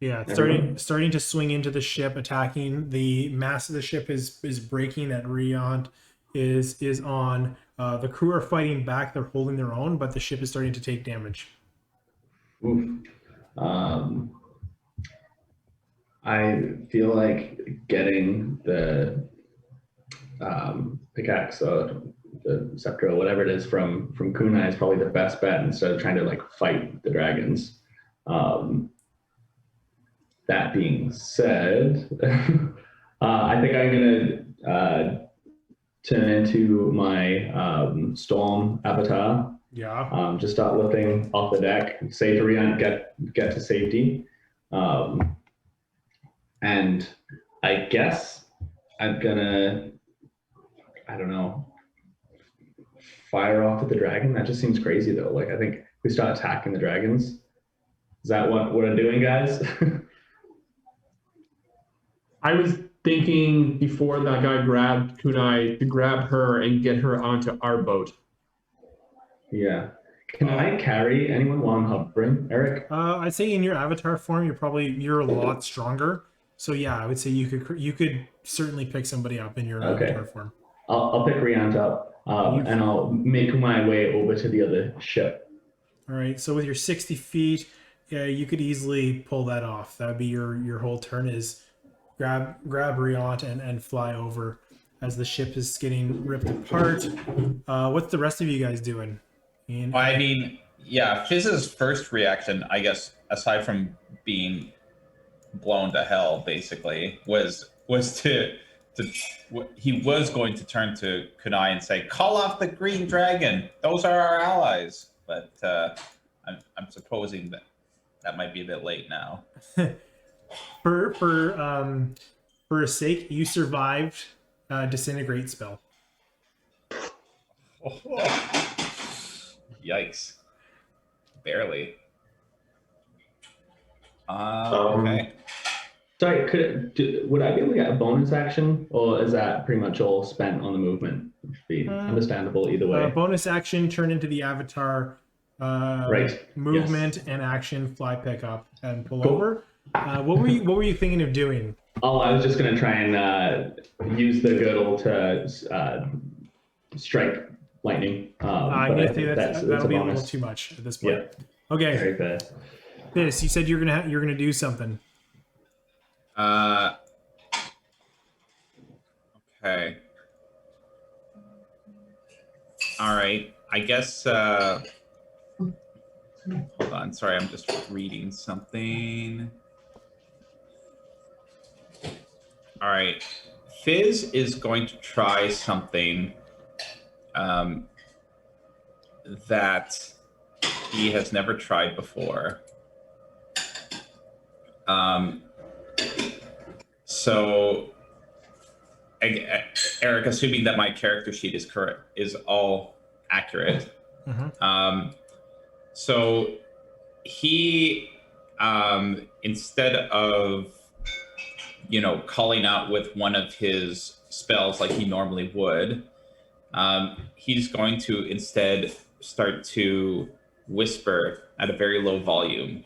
Yeah, it's Everyone? starting to swing into the ship, attacking. The mass of the ship is breaking. That Riant is on. The crew are fighting back. They're holding their own, but the ship is starting to take damage. Oof. I feel like getting the pickaxe or the scepter or whatever it is from Kunai is probably the best bet instead of trying to like fight the dragons. That being said, I think I'm gonna turn into my storm avatar. Yeah. Just start lifting off the deck, say to Rian, get to safety. And I guess I'm gonna, I don't know, fire off at the dragon. That just seems crazy though. Like I think we start attacking the dragons. Is that what I'm doing, guys? I was thinking before that guy grabbed Kunai to grab her and get her onto our boat. Yeah. Can I carry anyone while I'm hovering, Eric? I'd say in your avatar form, you're a lot stronger. So yeah, I would say you could certainly pick somebody up in your avatar form. I'll pick Riant up and I'll make my way over to the other ship. All right. So with your 60 feet, yeah, you could easily pull that off. That would be your whole turn is grab Riant and fly over as the ship is getting ripped apart. What's the rest of you guys doing? Ian? I mean, yeah, Fizz's first reaction, I guess, aside from being blown to hell, basically, was to he was going to turn to Kunai and say, "Call off the green dragon. Those are our allies." But I'm supposing that might be a bit late now. For a sake, you survived disintegrate spell. Yikes. Barely. Okay. Sorry, would I be able to get a bonus action, or is that pretty much all spent on the movement? Which would be understandable either way. Bonus action, turn into the avatar. Right. Movement and action, fly, pick up, and pull over. What were you thinking of doing? Oh, I was just gonna try and use the girdle to strike lightning. I'm But gonna say that's that'll a be a little bonus. too much at this point. Yeah, Okay, very good. Fizz, you said you're gonna do something. Okay. All right. I guess. Hold on. Sorry, I'm just reading something. All right. Fizz is going to try something that he has never tried before. So, Eric, assuming that my character sheet is correct, is all accurate. So he, instead of, calling out with one of his spells like he normally would, he's going to instead start to whisper at a very low volume,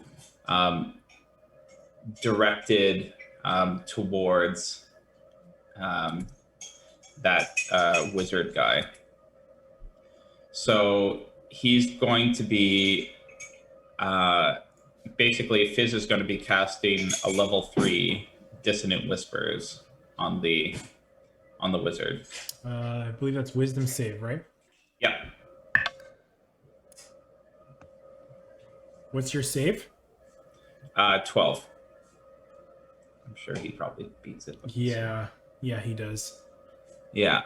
directed towards that wizard guy. So he's going to be basically Fizz is going to be casting a level 3 dissonant whispers on the wizard. I believe that's wisdom save, right? Yeah. What's your save? 12. I'm sure he probably beats it. Yeah, he does. Yeah.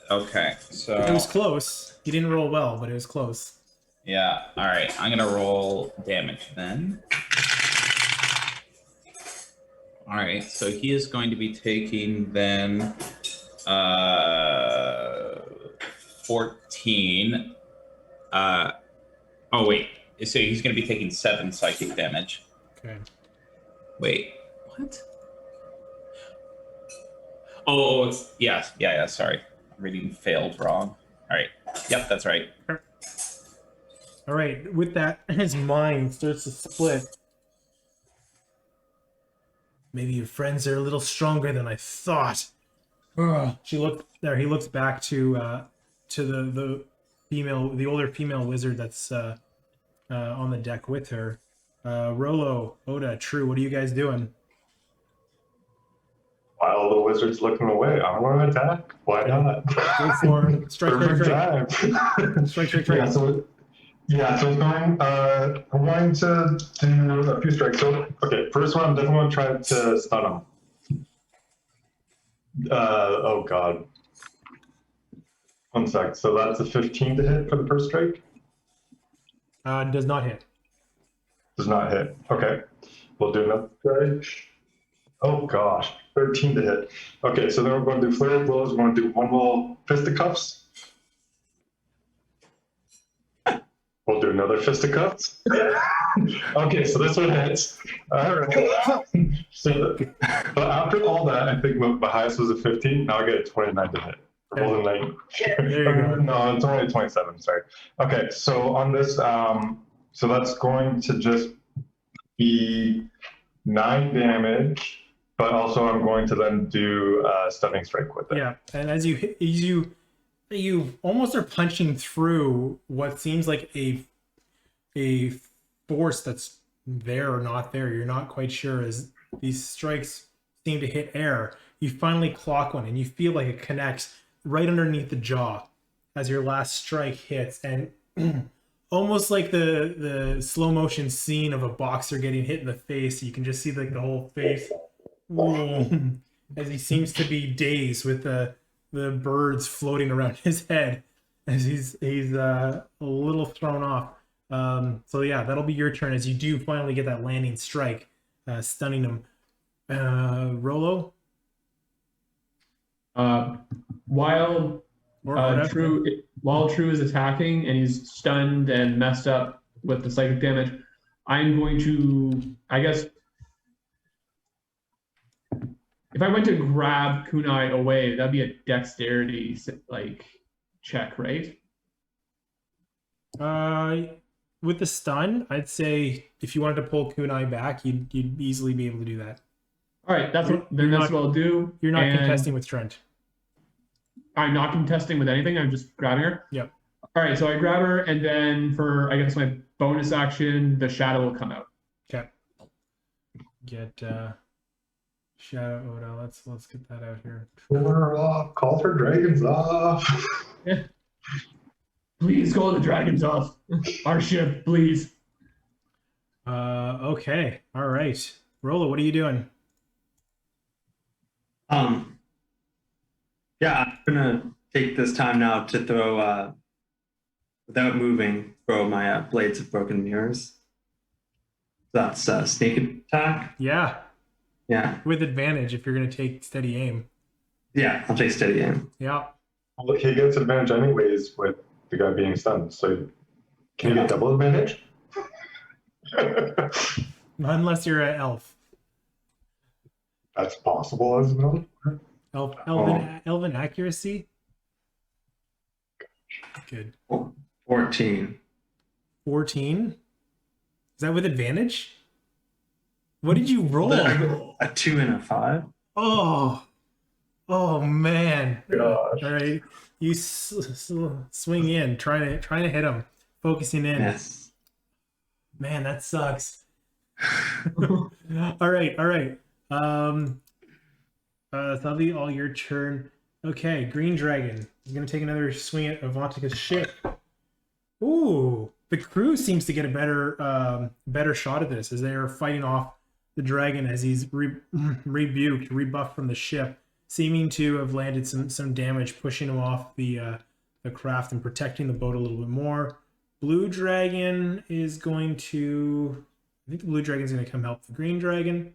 Okay. So It was close. He didn't roll well, but it was close. yeah. All right. I'm gonna roll damage then. All right. So he is going to be taking then 14. Oh wait. So he's going to be taking 7 psychic damage. Okay. Wait. What? Oh, it's, yeah. Sorry, reading failed wrong. All right. Yep, that's right. All right. With that, his mind starts to split. Maybe your friends are a little stronger than I thought. Ugh. He looks back to the older female wizard that's on the deck with her. Rolo, Oda, True, what are you guys doing? While the wizard's looking away, I'm going to attack. Why not? Go for it. Strike. Strike. Yeah, so I'm going to do a few strikes. So, okay, first one, I'm definitely going to try to stun him. Oh, God. 1 sec. So that's a 15 to hit for the first strike? Does not hit. Does not hit. Okay. We'll do another strike. Oh, gosh. 13 to hit. Okay, so then we're going to do flurry of blows. We're going to do one little fisticuffs. We'll do another fisticuffs. Okay, so this one hits. All right. So, but after all that, I think the highest was a 15. Now I get a 29 to hit. Roll a 9. There you go. No, it's only a 27. Sorry. Okay, so on this, so that's going to just be 9 damage. But also, I'm going to then do a stunning strike with it. Yeah, and as you almost are punching through what seems like a force that's there or not there. You're not quite sure as these strikes seem to hit air. You finally clock one, and you feel like it connects right underneath the jaw as your last strike hits, and almost like the slow motion scene of a boxer getting hit in the face. You can just see like the whole face. As he seems to be dazed with the birds floating around his head as he's a little thrown off. So yeah, that'll be your turn as you do finally get that landing strike, stunning him. Rolo? While True is attacking and he's stunned and messed up with the psychic damage, I'm going to, I guess, if I went to grab Kunai away, that'd be a dexterity check, right? With the stun, I'd say if you wanted to pull Kunai back, you'd easily be able to do that. All right, that's what I'll do. You're not contesting with Trent. I'm not contesting with anything. I'm just grabbing her. Yep. All right, so I grab her, and then for I guess my bonus action, the shadow will come out. Okay. Get Shadow Oda. Let's get that out here. We're off. Call for dragons off. Please call the dragons off our ship, please. Okay. All right. Rolo, what are you doing? Yeah, I'm gonna take this time now to throw, without moving, throw my blades of broken mirrors. That's sneak attack. Yeah, Yeah, with advantage if you're gonna take steady aim. yeah, I'll take steady aim. Yeah. Well, he gets advantage anyways with the guy being stunned. So can you get double advantage? Unless you're an elf. That's possible as well. Elven accuracy. Good. 14. 14. Is that with advantage? What did you roll? A 2 and a 5. Oh man. Gosh. All right, you swing in, trying to hit him, focusing in. Yes. Man, that sucks. All right. Thavi, all your turn. Okay, Green Dragon is gonna take another swing at Avantika's ship. Ooh, the crew seems to get a better shot at this as they are fighting off the dragon as he's rebuffed from the ship, seeming to have landed some damage, pushing him off the craft and protecting the boat a little bit more. Blue Dragon is going to... I think the Blue Dragon is going to come help the Green Dragon.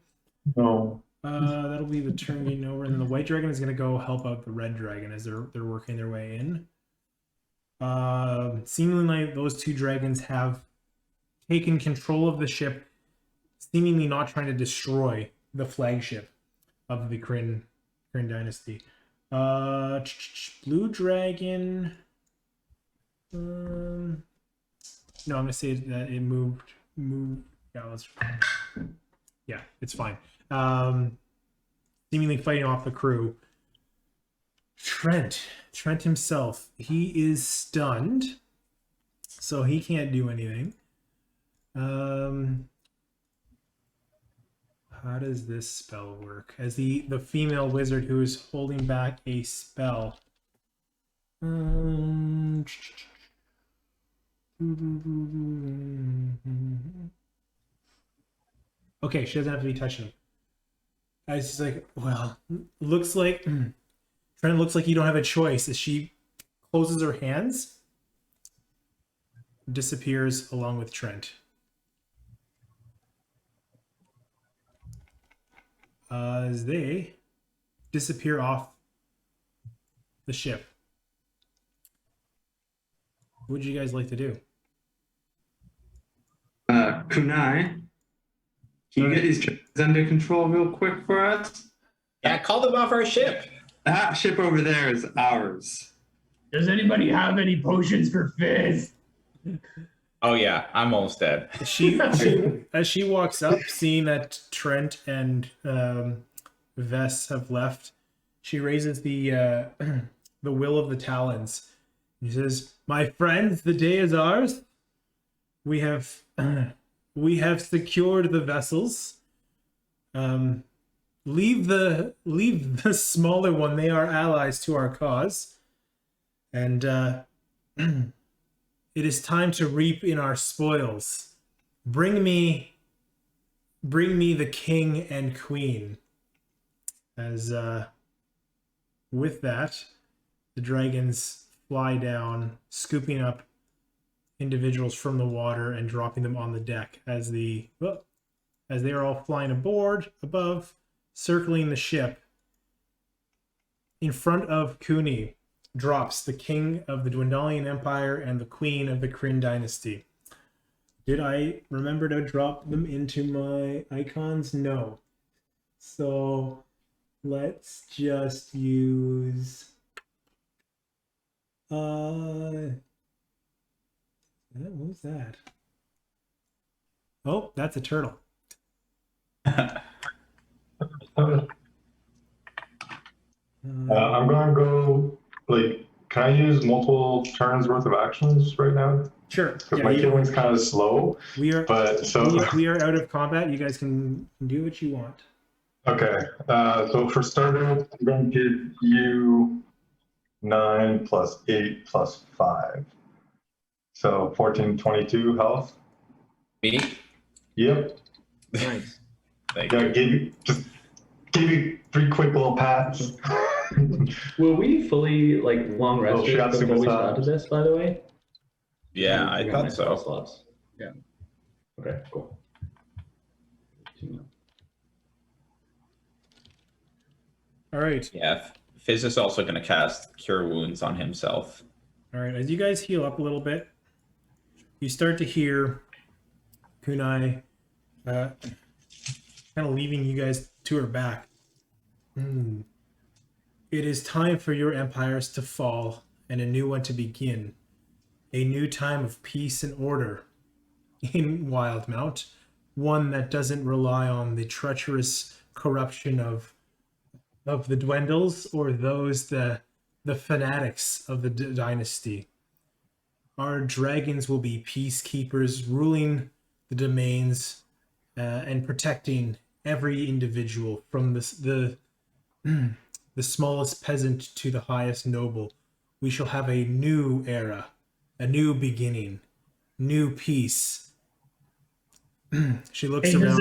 No. That'll be the turn getting over. And then the White Dragon is going to go help out the Red Dragon as they're working their way in. Seemingly those two dragons have taken control of the ship, seemingly not trying to destroy the flagship of the Kryn dynasty. Blue Dragon... no, I'm gonna say that it moved. Yeah, it's fine. Seemingly fighting off the crew. Trent himself, he is stunned, so he can't do anything. How does this spell work? As the female wizard who is holding back a spell. Okay, she doesn't have to be touching him. I was just like, well, Trent looks like you don't have a choice. As she closes her hands, disappears along with Trent. As they disappear off the ship. What would you guys like to do? Kunai, can you get these dragons under control real quick for us? Yeah, call them off our ship. That ship over there is ours. Does anybody have any potions for Fizz? Oh yeah, I'm almost dead. She as she walks up, seeing that Trent and Vess have left, she raises the will of the talons. He says, "My friends, the day is ours. We have secured the vessels. Leave the smaller one. They are allies to our cause, and it is time to reap in our spoils. Bring me the king and queen." As with that, the dragons fly down, scooping up individuals from the water and dropping them on the deck as they are all flying above, circling the ship. In front of Kuni drops the king of the Dwendalian Empire and the queen of the Kryn dynasty. Did I remember to drop them into my icons? No. So let's just use what was that? Oh, that's a turtle. I'm gonna go like can I use multiple turns worth of actions right now? Sure. Because Yeah, my healing's kind of slow. we are But so we are out of combat. You guys can do what you want. okay. So for starter, I'm going to give you 9 plus 8 plus 5. So 14, 22 health. Me? Yep. Nice. Thank Yeah, you. gave you 3 quick little pats. Were we fully like long Little rested shiatsu before we massage. started this, by the way? Yeah, I I got thought my spell so. slots. Yeah. Okay, cool. All right. Yeah, Fizz is also going to cast Cure Wounds on himself. All right. As you guys heal up a little bit, you start to hear Kunai kind of leaving you guys to her back. It is time for your empires to fall and a new one to begin. A new time of peace and order in Wildemount. One that doesn't rely on the treacherous corruption of the Dwendals or those the fanatics of the dynasty. Our dragons will be peacekeepers, ruling the domains and protecting every individual from the smallest peasant to the highest noble. We shall have a new era, a new beginning, new peace. She looks around.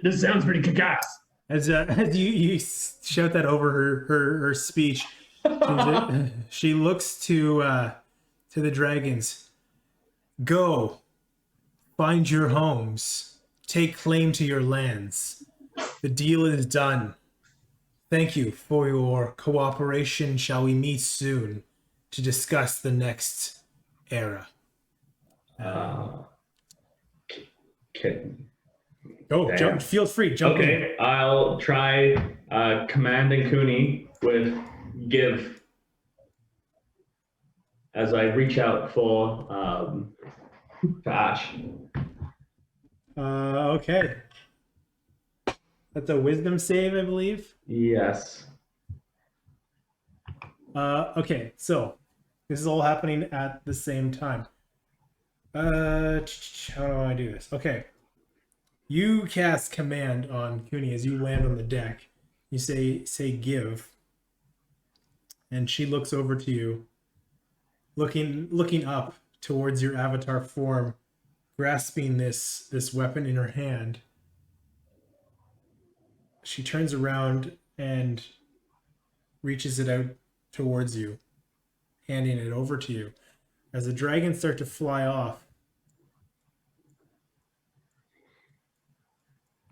This sounds pretty kick-ass. As you shout that over her speech, she looks to the dragons. Go, find your homes, take claim to your lands. The deal is done. Thank you for your cooperation. Shall we meet soon to discuss the next era? Okay. Go, Damn. jump. Feel free, jump in. Okay, I'll try commanding Cooney with give as I reach out for Ash. Okay. That's a wisdom save, I believe. Yes. Okay, so this is all happening at the same time. How do I do this? Okay. You cast command on Cooney as you land on the deck. You say give. And she looks over to you, looking up towards your avatar form, grasping this weapon in her hand. She turns around and reaches it out towards you, handing it over to you. As the dragons start to fly off,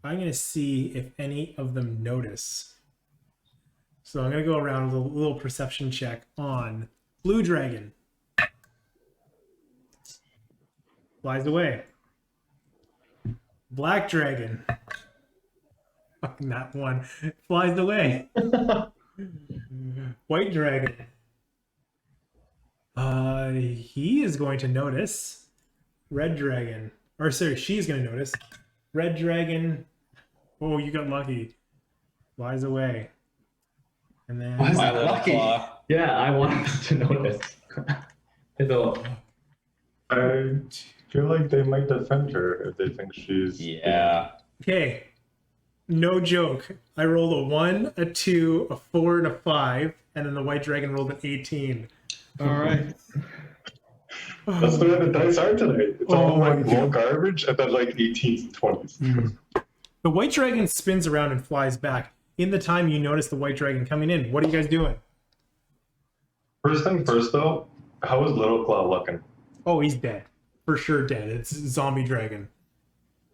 I'm going to see if any of them notice. So I'm going to go around a little perception check on Blue Dragon. Flies away. Black Dragon. Fucking that one. Flies away. White Dragon. He is going to notice. Red Dragon. Or sorry, she's going to notice. Red Dragon. Oh, you got lucky. Flies away. And then Why is that Violet lucky? Claw. Yeah, I wanted to notice. I thought, I feel like they might defend her if they think she's. Yeah. okay. No joke. I rolled a 1, a 2, a 4, and a 5, and then the white dragon rolled an 18. All right. That's the way the dice are today. It's all my like low garbage and then like 18s and 20s. The white dragon spins around and flies back. In the time you notice the white dragon coming in, what are you guys doing? First thing first though, how is Little Claw looking? Oh, he's dead. For sure dead. It's zombie dragon.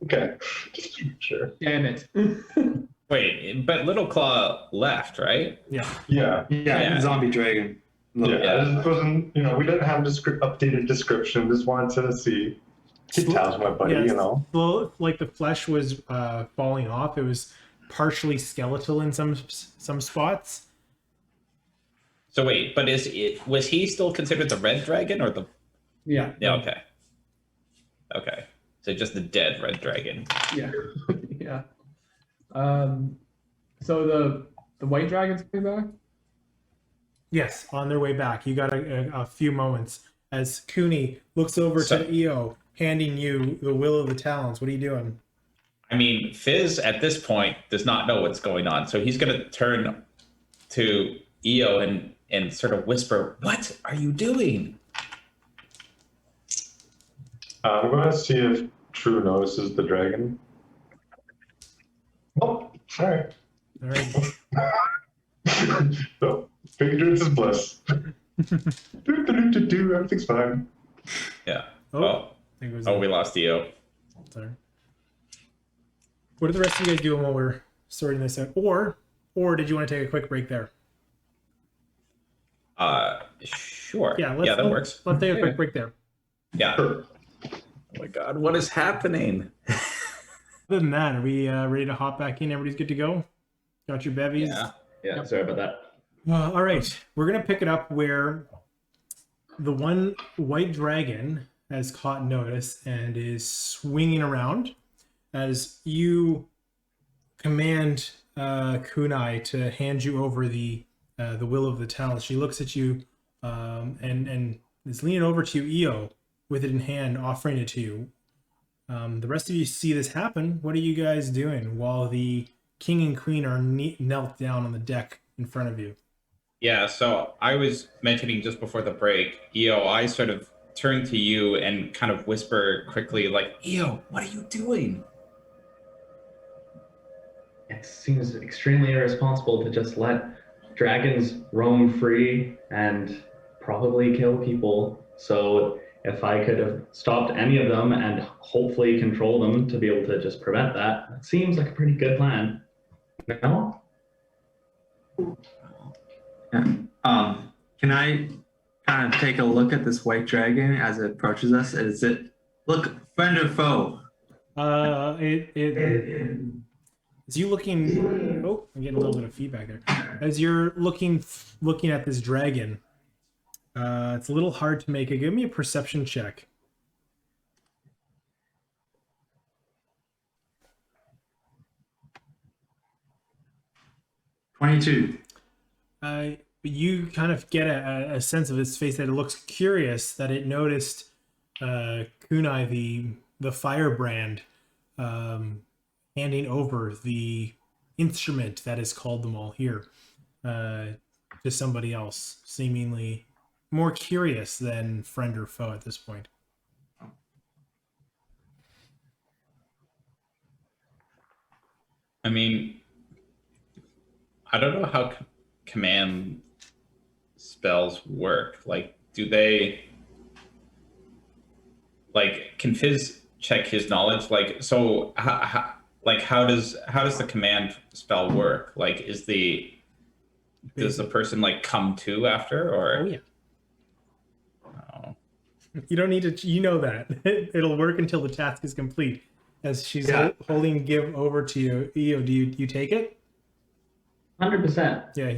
Okay, just sure. Damn it. Wait, but Little Claw left, right? Yeah. Yeah, Yeah. Zombie dragon. yeah. It wasn't. We didn't have updated description. Just wanted to see. Keep tabs, my buddy. Yeah, well, like the flesh was falling off. It was partially skeletal in some spots. So wait, but was he still considered the red dragon or the? Yeah. Yeah. Okay. Okay. So just the dead red dragon. Yeah. Yeah. So the white dragon's coming back? Yes, on their way back. You got a few moments as Cooney looks over So- to EO, handing you the Will of the Talons. What are you doing? I mean, Fizz at this point does not know what's going on, so he's going to turn to EO and sort of whisper, "What are you doing?" I'm going to see if True notices the dragon. Oh, all right. All right. So, ignorance is bliss. Everything's fine. Yeah. Oh, Oh, I think it was we lost EO. sorry. What are the rest of you guys doing while we're sorting this out? Or did you want to take a quick break there? Sure. Yeah, that works. Let's take a quick break there. Yeah. Oh my God, what is happening? Other than that, are we ready to hop back in? Everybody's good to go? Got your bevies? Yeah, sorry about that. All right, we're gonna pick it up where the one white dragon has caught notice and is swinging around as you command Kunai to hand you over the Will of the Talons. She looks at you and is leaning over to you, Eo, with it in hand, offering it to you. The rest of you see this happen. What are you guys doing while the king and queen are knelt down on the deck in front of you? Yeah, so I was mentioning just before the break, EO, I sort of turn to you and kind of whisper quickly, like, EO, what are you doing? It seems extremely irresponsible to just let dragons roam free and probably kill people. So if I could have stopped any of them and hopefully control them to be able to just prevent that, it seems like a pretty good plan. No? Yeah. Can I kind of take a look at this white dragon as it approaches us? Is it look friend or foe? As you looking, oh, I'm getting a little bit of feedback there. As you're looking at this dragon, it's a little hard to make. Give me a perception check. $22. You kind of get a sense of its face that it looks curious, that it noticed Kunai, the firebrand, handing over the instrument that has called them all here to somebody else, seemingly more curious than friend or foe at this point. I mean, I don't know how command spells work. Like, do they, like, can Fizz check his knowledge? Like, so how does the command spell work? Like, does the person like come to after, or? Oh yeah. Oh. You don't need to. You know that it'll work until the task is complete. As she's holding give over to you, Eo, do you take it? 100%. Yeah.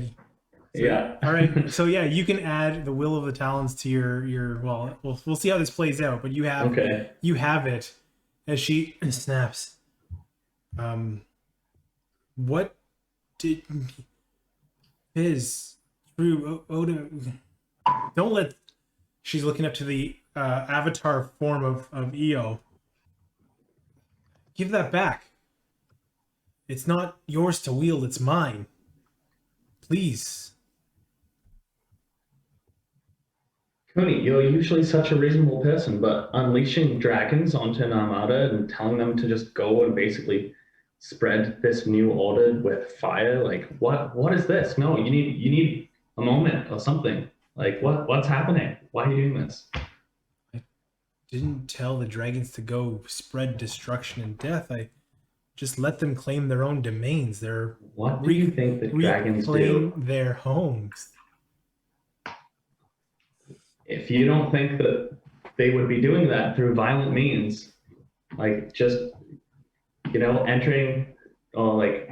Yeah. All right. So yeah, you can add the Will of the Talons to your. Well, we'll see how this plays out. But you have it as she snaps. What did his through Oda? Don't let. She's looking up to the avatar form of Eo. Give that back. It's not yours to wield, it's mine. Please. Cooney, you're usually such a reasonable person, but unleashing dragons onto an armada and telling them to just go and basically spread this new order with fire, like what is this? No, you need a moment or something. Like what's happening? Why are you doing this? Didn't tell the dragons to go spread destruction and death. I just let them claim their own domains. What do you think the dragons do? Their homes. If you don't think that they would be doing that through violent means, like just entering, or like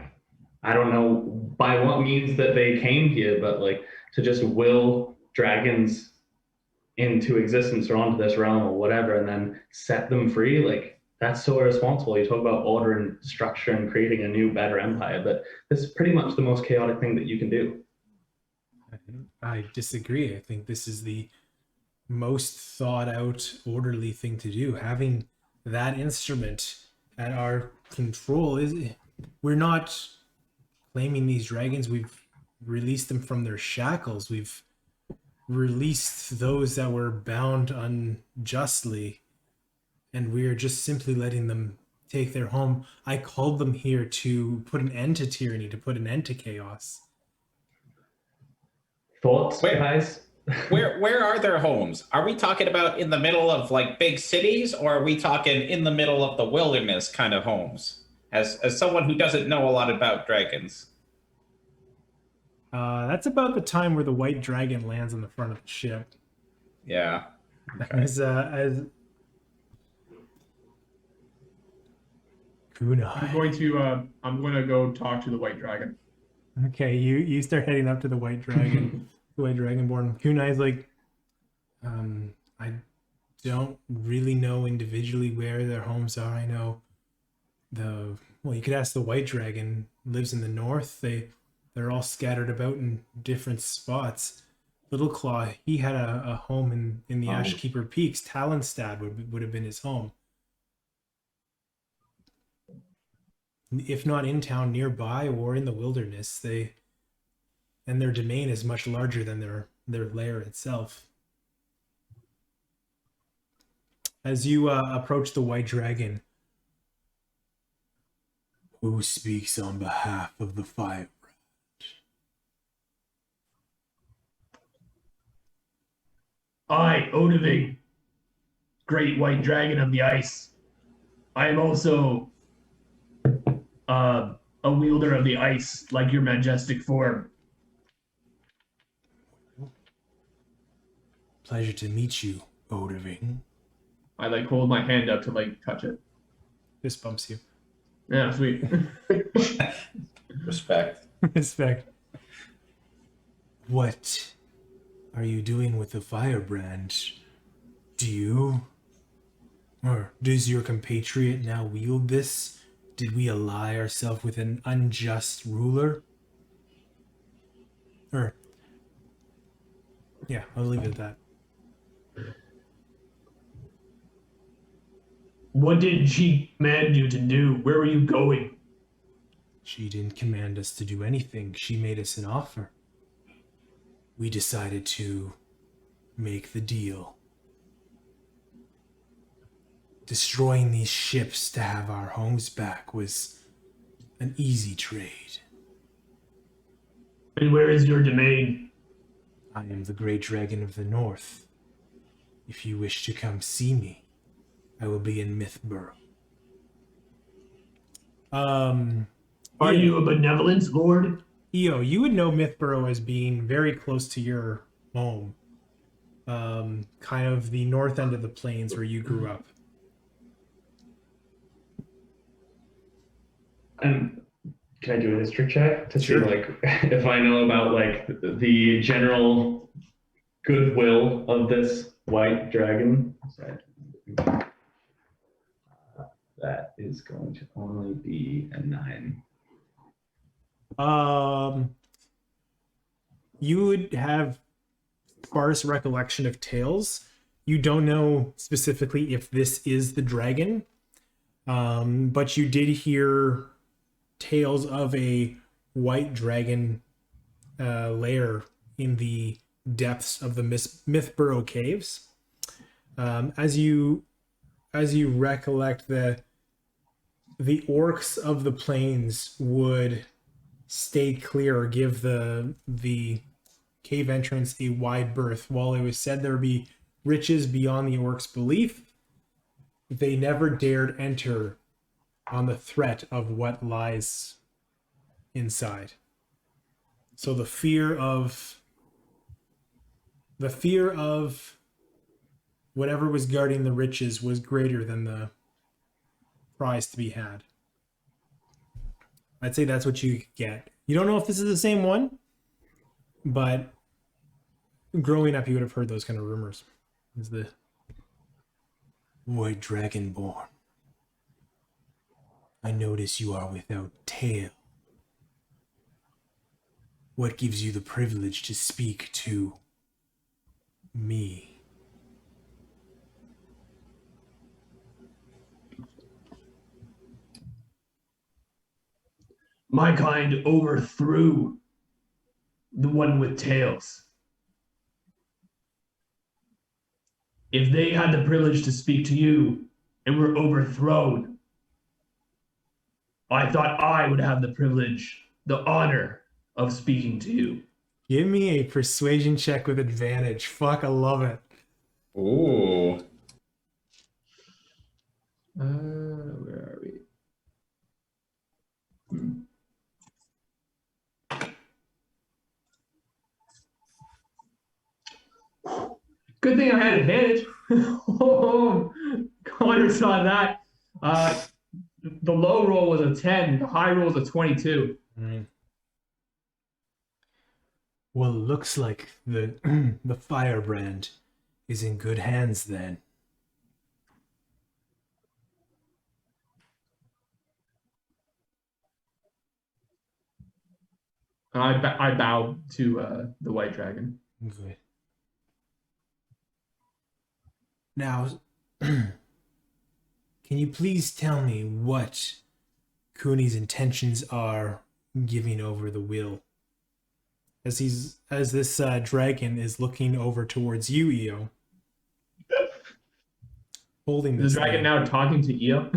I don't know by what means that they came here, but like to just will dragons into existence or onto this realm or whatever and then set them free, like that's so irresponsible. You talk about order and structure and creating a new better empire, but this is pretty much the most chaotic thing that you can do. I disagree. I think this is the most thought out, orderly thing to do. Having that instrument at our control is, we're not claiming these dragons. We've released them from their shackles. We've released those that were bound unjustly, and we're just simply letting them take their home. I called them here to put an end to tyranny, to put an end to chaos. Thoughts, Wait. guys? Where are their homes? Are we talking about in the middle of like big cities, or are we talking in the middle of the wilderness kind of homes? As someone who doesn't know a lot about dragons. That's about the time where the white dragon lands on the front of the ship. Yeah. Okay. As Kunai. I'm going to go talk to the white dragon. Okay, you start heading up to the white dragon, the white dragonborn. Kunai's like, I don't really know individually where their homes are. I know you could ask the white dragon, lives in the north. They're all scattered about in different spots. Little Claw, he had a home in the Ashkeeper Peaks. Talonstad would have been his home. If not in town nearby or in the wilderness, and their domain is much larger than their lair itself. As you approach the white dragon, who speaks on behalf of the Firebrand? I, Odovig, great white dragon of the ice. I am also a wielder of the ice, like your majestic form. Pleasure to meet you, Odovig. I like hold my hand up to like touch it. This bumps you. Yeah, sweet. Respect. Respect. What are you doing with the Firebrand? Does your compatriot now wield this? Did we ally ourselves with an unjust ruler? Yeah, I'll leave it at that. What did she command you to do? Where were you going? She didn't command us to do anything. She made us an offer. We decided to make the deal. Destroying these ships to have our homes back was an easy trade. And where is your domain? I am the Great Dragon of the North. If you wish to come see me, I will be in Mythborough. Are you a benevolence lord? Io, you would know Mythborough as being very close to your home. Kind of the north end of the plains where you grew up. Can I do a history check to Sure. see like if I know about like the general goodwill of this white dragon? That is going to only be a 9. You would have sparse recollection of tales. You don't know specifically if this is the dragon, but you did hear tales of a white dragon lair in the depths of the Mythborough caves. As you recollect, the orcs of the plains would stay clear or give the cave entrance a wide berth. While it was said there would be riches beyond the orcs' belief, they never dared enter on the threat of what lies inside. So the fear of whatever was guarding the riches was greater than the prize to be had. I'd say that's what you get. You don't know if this is the same one, but growing up you would have heard those kind of rumors. Is the White Dragonborn. I notice you are without tail. What gives you the privilege to speak to me? My kind overthrew the one with tails. If they had the privilege to speak to you and were overthrown, I thought I would have the privilege, the honor of speaking to you. Give me a persuasion check with advantage. Fuck, I love it. Ooh. Where are we? Good thing I had advantage. Oh, Connor saw that. The low roll was a 10. The high roll was a 22. Well, looks like the the firebrand is in good hands then. I bow to the white dragon. Good. Now, can you please tell me what Cooney's intentions are giving over the will? As this dragon is looking over towards you, Eo. Holding this Is the dragon thing. now talking to Eo?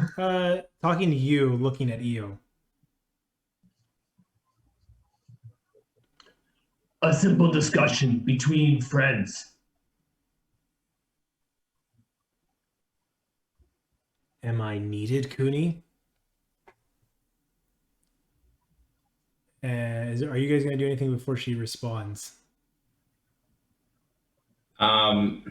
Talking to you, looking at Eo. A simple discussion between friends. Am I needed, Cooney? Are you guys going to do anything before she responds? I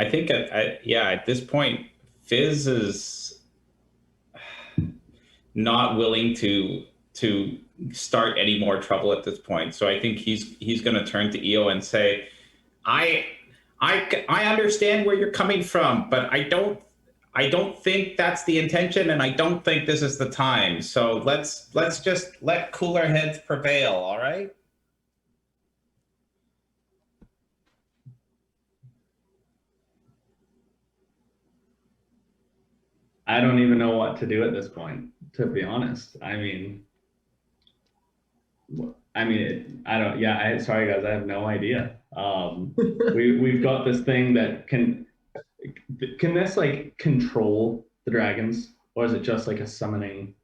think at this point, Fizz is not willing to start any more trouble at this point. So I think he's going to turn to Eo and say, I understand where you're coming from, but I don't think that's the intention, and I don't think this is the time. So let's just let cooler heads prevail, all right? I don't even know what to do at this point, to be honest. I don't. Yeah. Sorry, guys. I have no idea. We've got this thing that can this like control the dragons, or is it just like a summoning?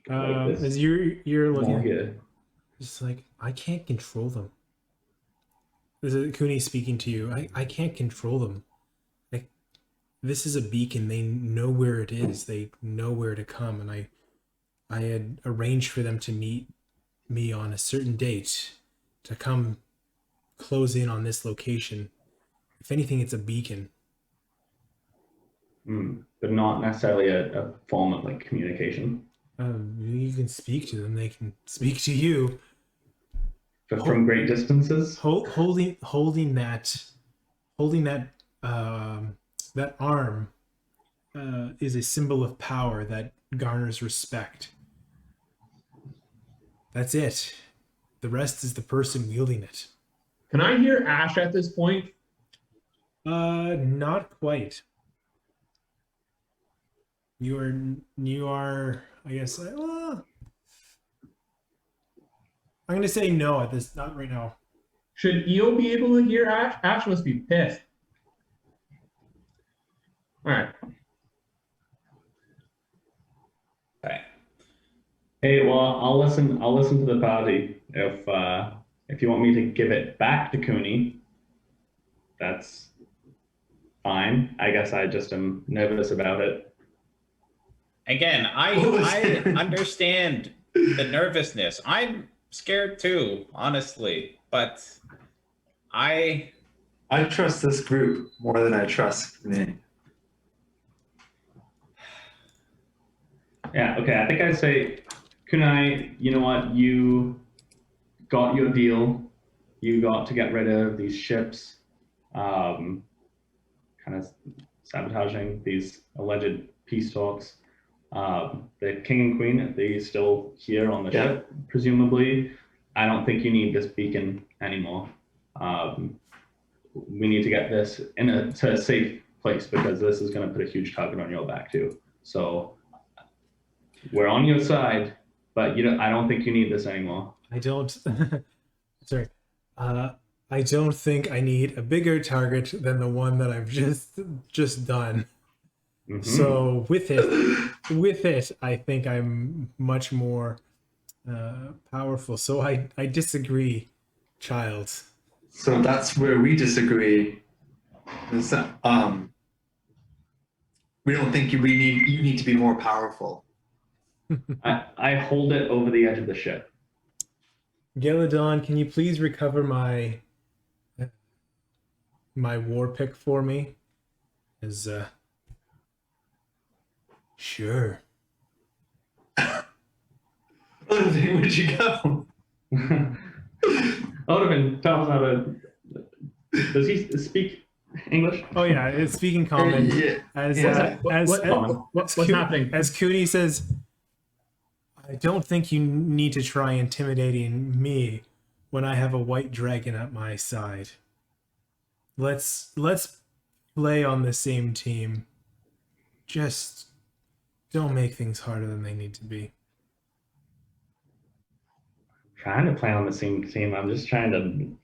Like As you're looking, here. it's like, I can't control them. This is Cooney speaking to you. I can't control them. Like, this is a beacon. They know where it is. They know where to come, and I had arranged for them to meet me on a certain date to come close in on this location. If anything, it's a beacon. But not necessarily a form of like communication. You can speak to them. They can speak to you. But from great distances. Holding that that arm is a symbol of power that garners respect. That's it. The rest is the person wielding it. Can I hear Ash at this point? Not quite. You are. I guess. I'm gonna say no at this. Not right now. Should Eo be able to hear Ash? Ash must be pissed. All right. Okay. Hey, well, I'll listen to the party. If you want me to give it back to Cooney, that's fine. I guess I just am nervous about it. Again, I understand the nervousness. I'm scared too, honestly, but I trust this group more than I trust me. Yeah, okay. I think I'd say, Kunai, you know what? You got your deal. You got to get rid of these ships, kind of sabotaging these alleged peace talks. The king and queen, are they still here on the Yeah. ship? Presumably. I don't think you need this beacon anymore. We need to get this to a safe place because this is going to put a huge target on your back too. So we're on your side, but I don't think you need this anymore. I don't. Sorry. I don't think I need a bigger target than the one that I've just done. Mhm. So with it, I think I'm much more powerful. So I disagree, child. So that's where we disagree. Is that, we don't think you need to be more powerful. I hold it over the edge of the ship. Geladon, can you please recover my war pick for me? Sure. Where'd you go? Odin, tell us how to. Does he speak English? Oh yeah, it's speaking common. Yeah. As Yeah. What's happening? As Cooney says, I don't think you need to try intimidating me when I have a white dragon at my side. Let's play on the same team. Just don't make things harder than they need to be. Trying to play on the same team. I'm just trying to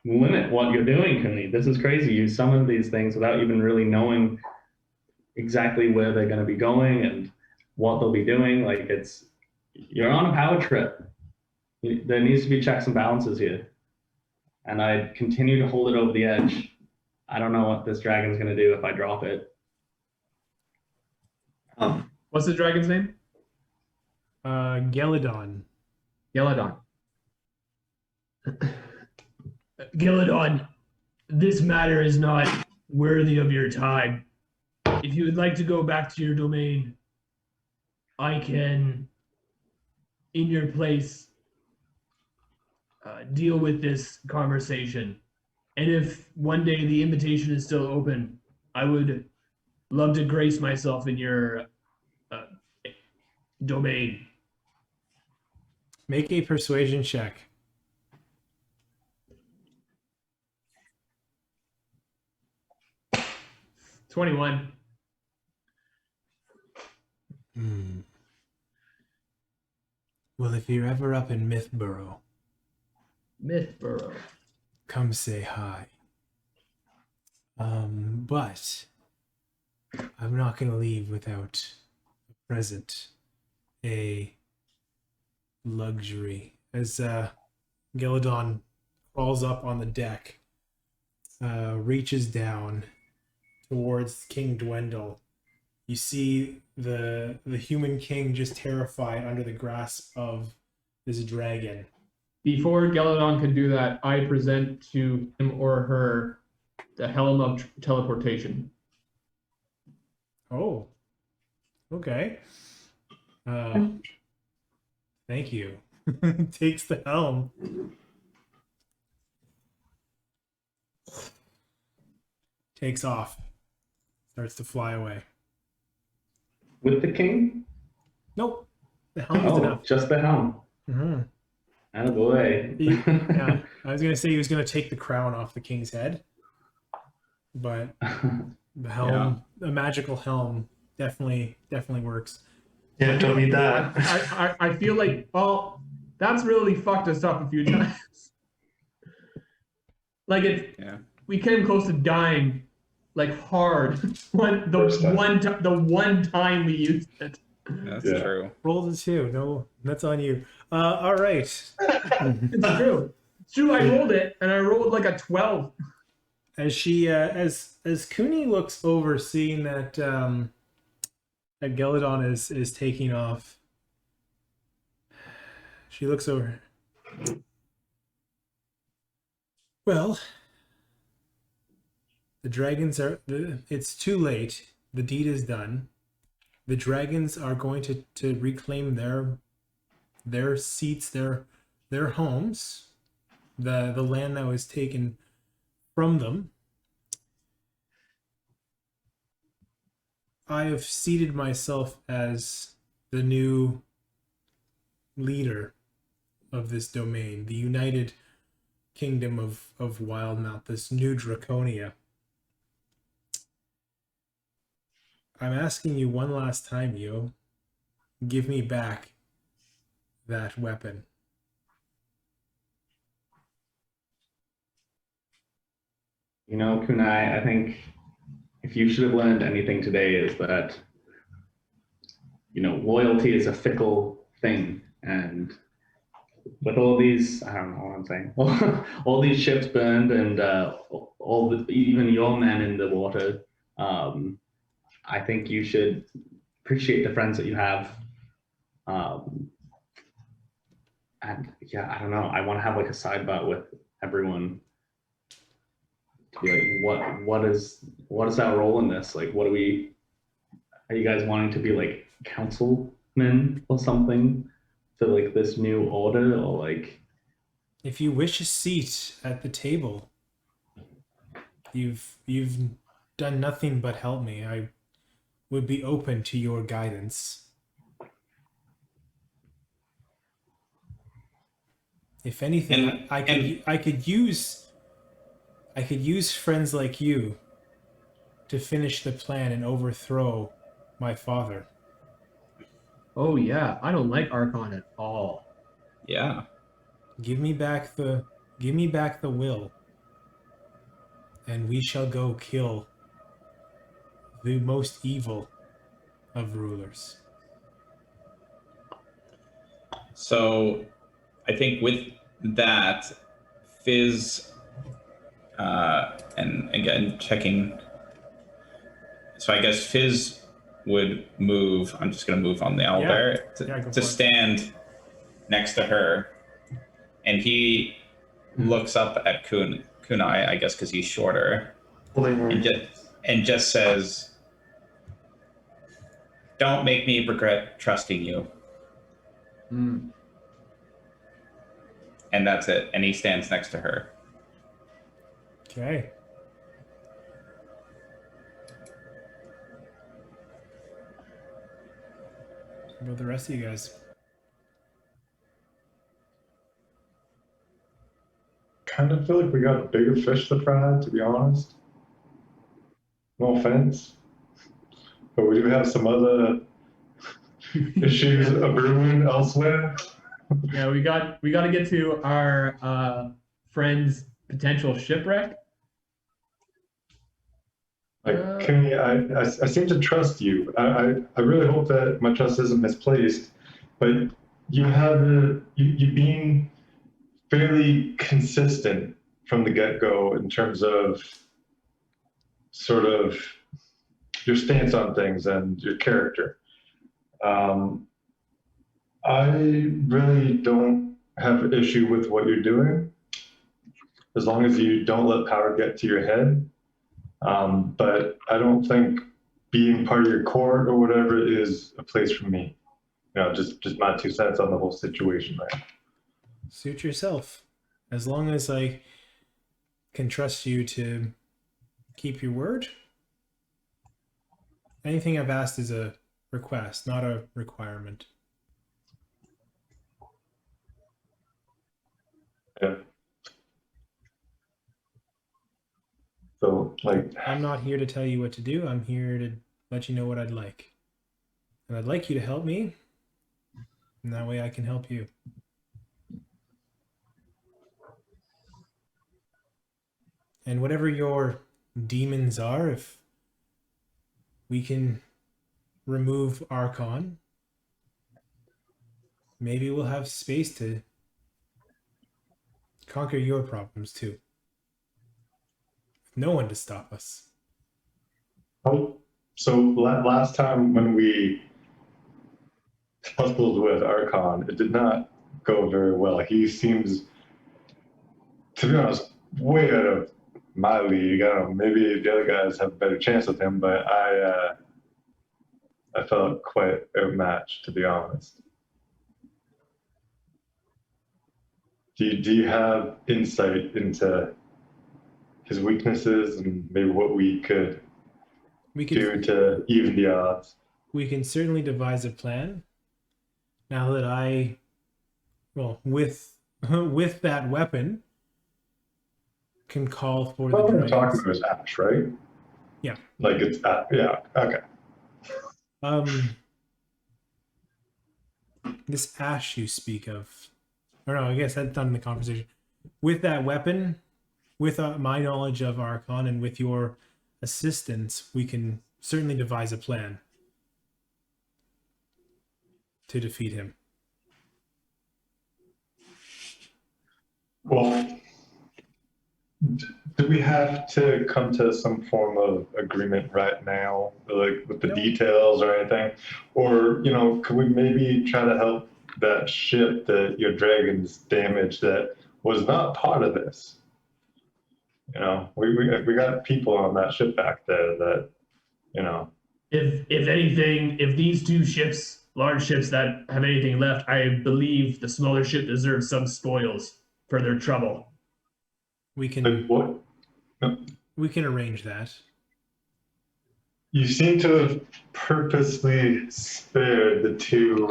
limit what you're doing, Cooney. This is crazy. You summon these things without even really knowing exactly where they're going to be going and what they'll be doing. Like you're on a power trip. There needs to be checks and balances here. And I continue to hold it over the edge. I don't know what this dragon's going to do if I drop it. What's the dragon's name? Geladon. Geladon. Geladon, this matter is not worthy of your time. If you would like to go back to your domain, I can, in your place, deal with this conversation. And if one day the invitation is still open, I would love to grace myself in your domain. Make a persuasion check. $21. Well, if you're ever up in Mythborough, Mythborough. come say hi. But I'm not going to leave without a present, a luxury. As Geladon crawls up on the deck, reaches down towards King Dwendal, you see the human king just terrified under the grasp of this dragon. Before Geladon can do that, I present to him or her the helm of teleportation. Oh, okay. Thank you. Takes the helm. Takes off. Starts to fly away. With the king? Nope. The helm is enough. Just the helm. Mm-hmm. Attaboy. Yeah, I was gonna say he was gonna take the crown off the king's head, but the helm, a magical helm, definitely works. Yeah, don't need that. I feel like, well, that's really fucked us up a few times. Like we came close to dying, like hard. The one time we used it. That's true. Roll the 2. No, that's on you. All right. It's true. It's true. I rolled it, and I rolled like a 12. As she, as Cooney looks over, seeing that that Geladon is taking off, she looks over. Well, the dragons are. It's too late. The deed is done. The dragons are going to reclaim their seats, their homes, the land that was taken from them. I have seated myself as the new leader of this domain, the United Kingdom of Wildemount, this new Draconia. I'm asking you one last time, Yo. Give me back that weapon. You know, Kunai, I think if you should have learned anything today is that, you know, loyalty is a fickle thing. And with all these, I don't know what I'm saying, all these ships burned and even your men in the water, I think you should appreciate the friends that you have. And yeah, I don't know. I want to have like a sidebar with everyone to be like, what is our role in this? Like, are you guys wanting to be like councilmen or something to like this new order, or like? If you wish a seat at the table, you've done nothing but help me. I would be open to your guidance. If anything, I could use friends like you to finish the plan and overthrow my father. Oh yeah, I don't like Archon at all. Yeah. Give me back the will, and we shall go kill the most evil of rulers. So I think with that, Fizz, and again, checking. So I guess Fizz would move. I'm just going to move on the owlbear to stand next to her. And he looks up at Kunai, I guess, because he's shorter, and just says, "Don't make me regret trusting you." Mm. And that's it. And he stands next to her. Okay. What about the rest of you guys? Kind of feel like we got a bigger fish to fry, to be honest. No offense, but we do have some other issues brewing elsewhere. Yeah, we got to get to our friend's potential shipwreck. Like, Kenny, I seem to trust you. I really hope that my trust isn't misplaced, but you have you being fairly consistent from the get-go in terms of sort of your stance on things and your character. I really don't have an issue with what you're doing, as long as you don't let power get to your head. But I don't think being part of your court or whatever is a place for me. You know, just my 2 cents on the whole situation, right? Suit yourself. As long as I can trust you to keep your word. Anything I've asked is a request, not a requirement. Yeah. So, like, I'm not here to tell you what to do. I'm here to let you know what I'd like. And I'd like you to help me. And that way I can help you. And whatever your demons are, if we can remove Archon, maybe we'll have space to conquer your problems too. No one to stop us. oh, so last time when we tussled with Archon, it did not go very well. He seems, to be honest, way out of my league. I don't know, maybe the other guys have a better chance with him, but I felt quite outmatched, to be honest. Do you have insight into his weaknesses and maybe what we could We can do to even the odds? we can certainly devise a plan. Now that with with that weapon, can call for the Well, what I'm talking dragons. about is Ash, right? Yeah. Like it's yeah. Okay. This ash you speak of, or no, I guess that's done in the conversation. With that weapon, with my knowledge of Archon and with your assistance, we can certainly devise a plan to defeat him. Well, do we have to come to some form of agreement right now, like with the No. details or anything? Or, could we maybe try to help that ship that your dragons damaged that was not part of this? We got people on that ship back there that, If anything, if these two ships, large ships that have anything left, I believe the smaller ship deserves some spoils for their trouble. We like can what? we can arrange that. You seem to have purposely spared the two,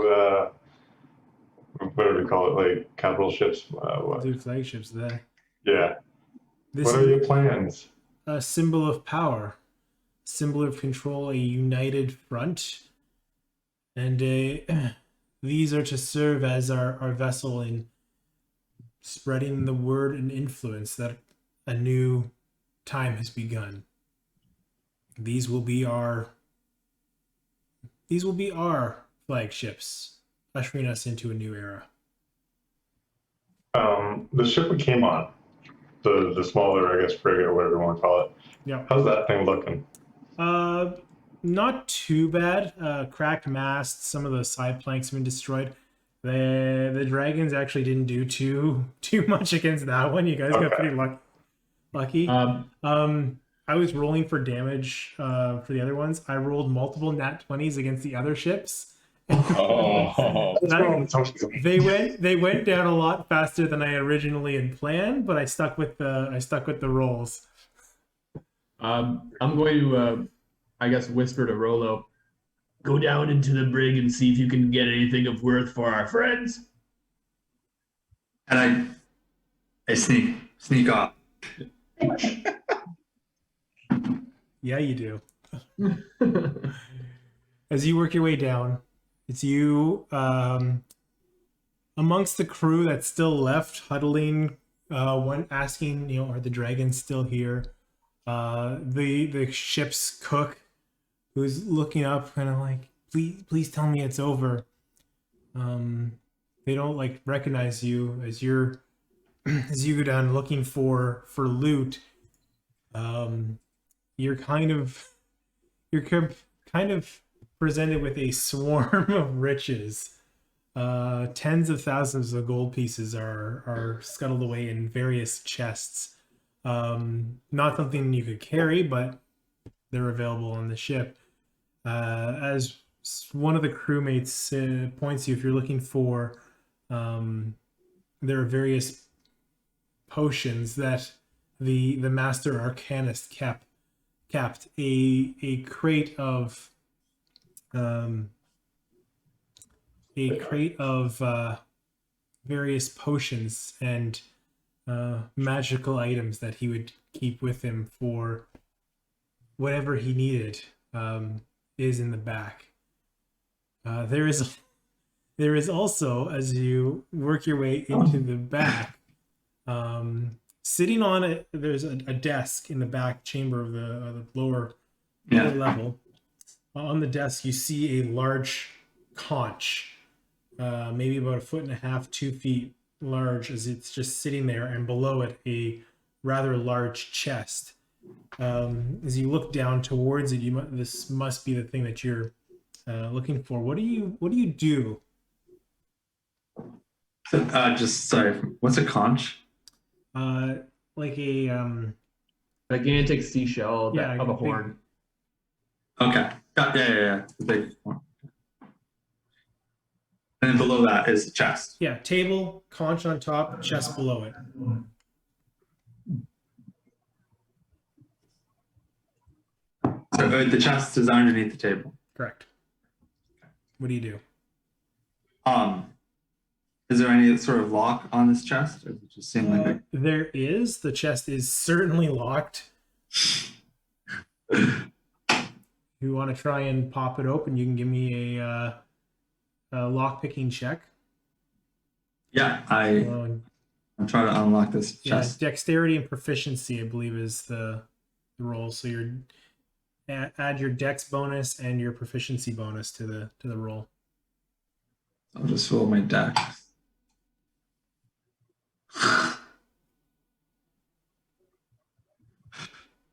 what do we call it, like capital ships? What? Two flagships there. Yeah. This What are is your plans? a symbol of power, symbol of control, a united front, and these are to serve as our vessel in spreading the word and influence that a new time has begun. These will be our flagships, ushering us into a new era. The ship we came on, the smaller, I guess, frigate or whatever you want to call it. Yeah. How's that thing looking? Not too bad. Cracked masts, some of the side planks have been destroyed. The dragons actually didn't do too much against that one. You guys got pretty lucky. I was rolling for damage for the other ones. I rolled multiple nat 20s against the other ships. Oh, They went down a lot faster than I originally had planned, but I stuck with the rolls. I'm going to, I guess, whisper to Rolo, go down into the brig and see if you can get anything of worth for our friends. And I sneak off. Yeah, you do. As you work your way down, it's you amongst the crew that's still left, huddling, one asking, are the dragons still here? The ship's cook, who's looking up, kind of like, please tell me it's over. They don't recognize you as you go down looking for loot. You're kind of presented with a swarm of riches. Tens of thousands of gold pieces are scuttled away in various chests. Not something you could carry, but they're available on the ship. As one of the crewmates points you, if you're looking for, there are various potions that the master arcanist kept a crate of various potions and magical items that he would keep with him for whatever he needed, is in the back. There is also, as you work your way into the back, sitting on it, there's a desk in the back chamber of the lower level. On the desk, you see a large conch, maybe about 1.5 feet, 2 feet large, as it's just sitting there, and below it a rather large chest. As you look down towards it, this must be the thing that you're looking for. What do you do? Sorry, what's a conch? Like a Gigantic seashell Yeah, of a big- horn. Okay. Yeah. The big one. And then below that is the chest. yeah, table, conch on top, chest below it. So the chest is underneath the table. Correct. What do you do? Is there any sort of lock on this chest? Or does it just seem like There is. The chest is certainly locked. If you want to try and pop it open, you can give me a lock picking check. Yeah, I'm trying to unlock this Yeah, chest. dexterity and proficiency, I believe, is the roll. So you're add your dex bonus and your proficiency bonus to the roll. I'll just roll my dex.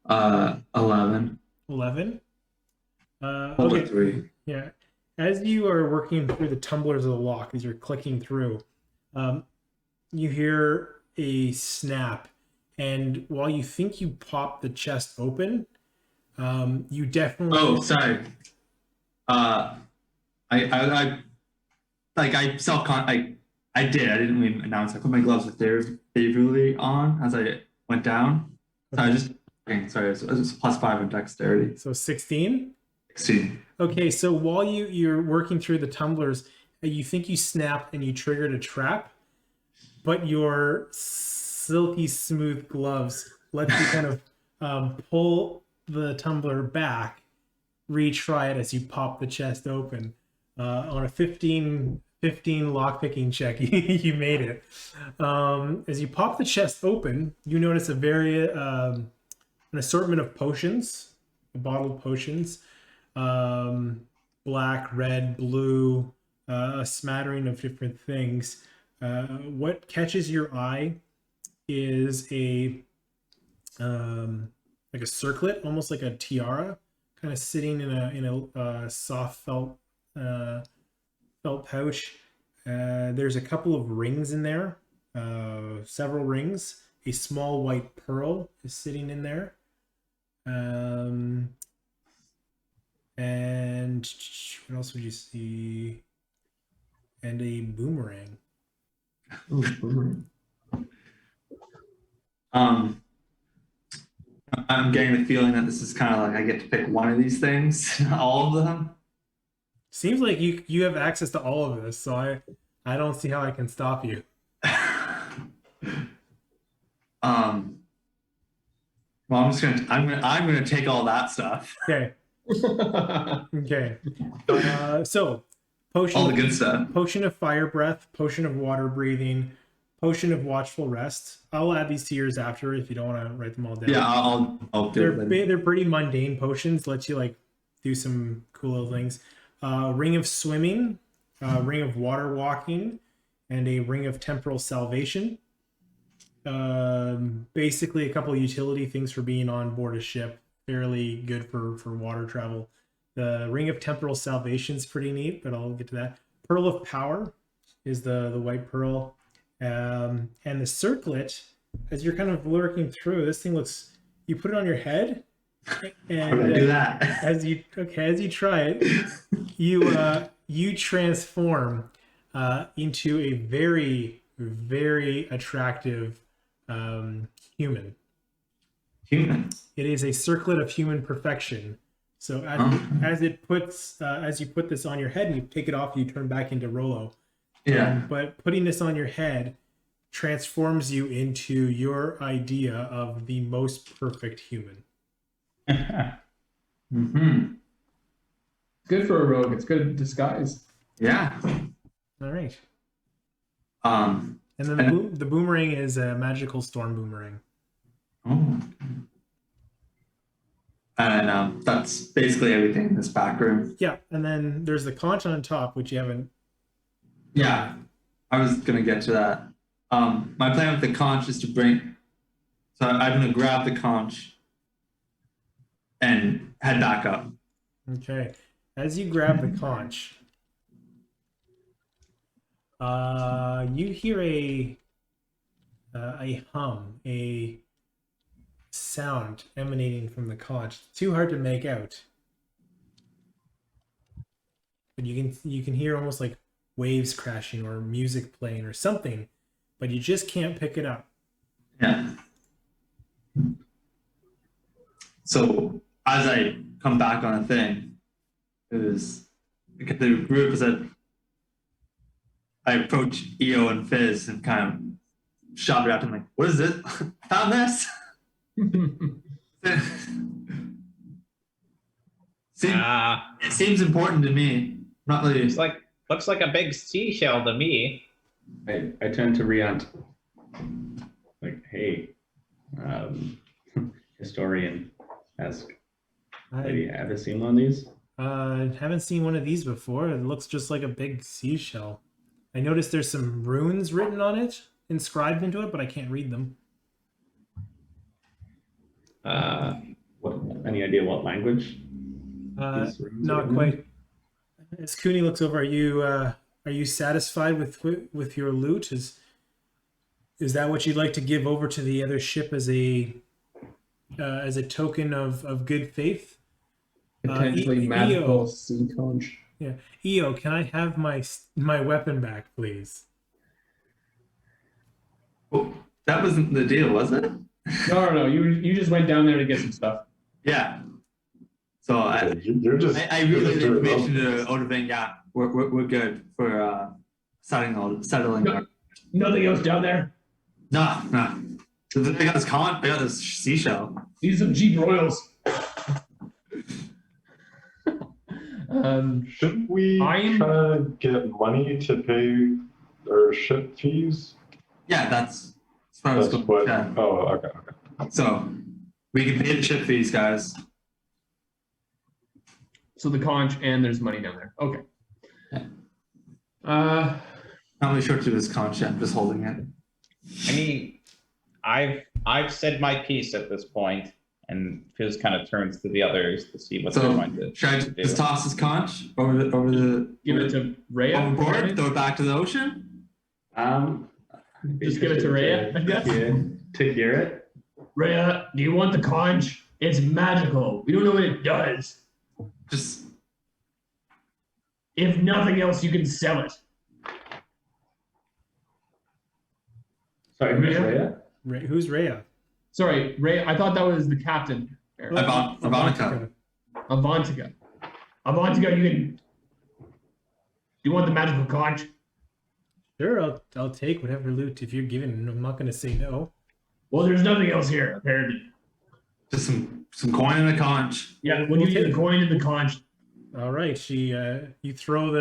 11. 11. Hold Okay. it 3. Yeah. As you are working through the tumblers of the lock, as you're clicking through, you hear a snap, and while you think you pop the chest open, you definitely. Oh, sorry. I did. I didn't even announce. I put my gloves with favorably on as I went down. So I just. Sorry, it was +5 in dexterity. So 16. 16. Okay, so while you're working through the tumblers, you think you snapped and you triggered a trap, but your silky smooth gloves let you kind of pull the tumbler back, retry it as you pop the chest open. On a 15 lockpicking check, you made it. As you pop the chest open, you notice an assortment of potions, bottled potions. Black, red, blue, a smattering of different things. What catches your eye is a like a circlet, almost like a tiara, kind of sitting in a soft felt pouch. There's a couple of rings in there, several rings. A small white pearl is sitting in there. And what else would you see? And a boomerang. I'm getting the feeling that this is kind of like I get to pick one of these things, all of them. Seems like you have access to all of this, so I don't see how I can stop you. Well, I'm gonna take all that stuff. Okay. Okay. So potion. All the good stuff. Potion of fire breath, potion of water breathing, potion of watchful rest. I'll add these to yours after if you don't want to write them all down. Yeah, I'll do it. They're pretty mundane potions. Let you like do some cool little things. Ring of swimming, ring of water walking, and a ring of temporal salvation. Basically a couple of utility things for being on board a ship. Fairly good for water travel. The ring of temporal salvation is pretty neat, but I'll get to that. Pearl of power is the white pearl. And the circlet, as you're kind of lurking through, this thing looks, you put it on your head, and I'm gonna do that. as you try it, you transform into a very, very attractive human. It is a circlet of human perfection. So as you put this on your head and you take it off, you turn back into Rolo. Yeah. But putting this on your head transforms you into your idea of the most perfect human. Mm-hmm. Good for a rogue. It's good disguise. Yeah. All right. And then the boomerang is a magical storm boomerang. Oh. And that's basically everything in this back room. Yeah, and then there's the conch on top, which you haven't. Yeah, I was gonna get to that. My plan with the conch is to bring. So I'm gonna grab the conch and head back up. Okay, as you grab the conch, you hear a hum, a sound emanating from the conch. Too hard to make out, but you can hear almost like waves crashing or music playing or something, but you just can't pick it up. Yeah. So as I come back on a thing. It was because the group is that I approach EO and Fizz and kind of shout it out to them like, "What is it? Found this." It seems important to me. Not really. It's like looks like a big seashell to me. I turn to Riant. Like, hey, historian, ask. Have you ever seen one of these? Haven't seen one of these before. It looks just like a big seashell. I noticed there's some runes written on it, inscribed into it, but I can't read them. Any idea what language? these runes are Not written in? quite. As Cooney looks over, are you satisfied with your loot? Is that what you'd like to give over to the other ship as a token of good faith? Potentially magical sea conch. Yeah, EO, can I have my weapon back, please? Well, that wasn't the deal, was it? No. You just went down there to get some stuff. Yeah. So I You're just. I you're relayed just the doing information to both. Odovin. Yeah, we're good for settling. No. Nothing else down there. No. So I got this seashell. These are some cheap royals. Shouldn't we I'm- try to get money to pay our ship fees? Yeah, that's where I was That's going. what. Yeah. Oh, okay. So we can pay the ship fees, guys. So the conch and there's money down there. Okay. Yeah. Uh, Not really sure to this conch. I'm just holding it. I mean, I've said my piece at this point, and Fizz kind of turns to the others to see what they're So going to should I do. just toss this conch over the give it to Rhea. overboard? Throw it back to the ocean? Just give it to Rhea, I guess. To hear it. Rhea, do you want the conch? It's magical. We don't know what it does. Just If nothing else, you can sell it. Sorry, who's Rhea? Rhea? Who's Rhea? Sorry, Rhea. I thought that was the captain. Ivanka. Avantika. Avantika, you can. Do you want the magical conch? Sure, I'll take whatever loot if you're giving. I'm not going to say no. Well, there's nothing else here, apparently. Just some coin and a conch. Yeah, we'll give you the coin and the conch. All right, you throw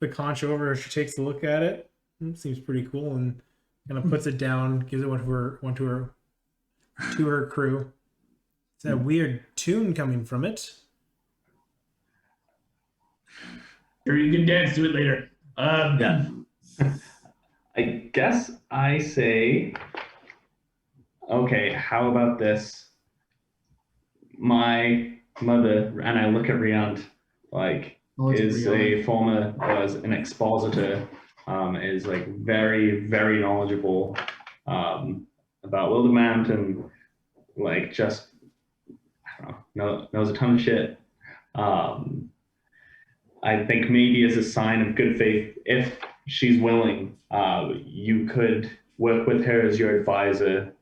the conch over. She takes a look at it. Seems pretty cool, and kind of puts it down. Gives it one to her crew. It's a weird tune coming from it. Sure, you can dance to it later. Yeah. I guess I say, okay, how about this? My mother, and I look at Riant, like, was an expositor, is like very, very knowledgeable about Wildemount and like just, I don't know, knows a ton of shit. I think maybe as a sign of good faith, if she's willing, you could work with her as your advisor.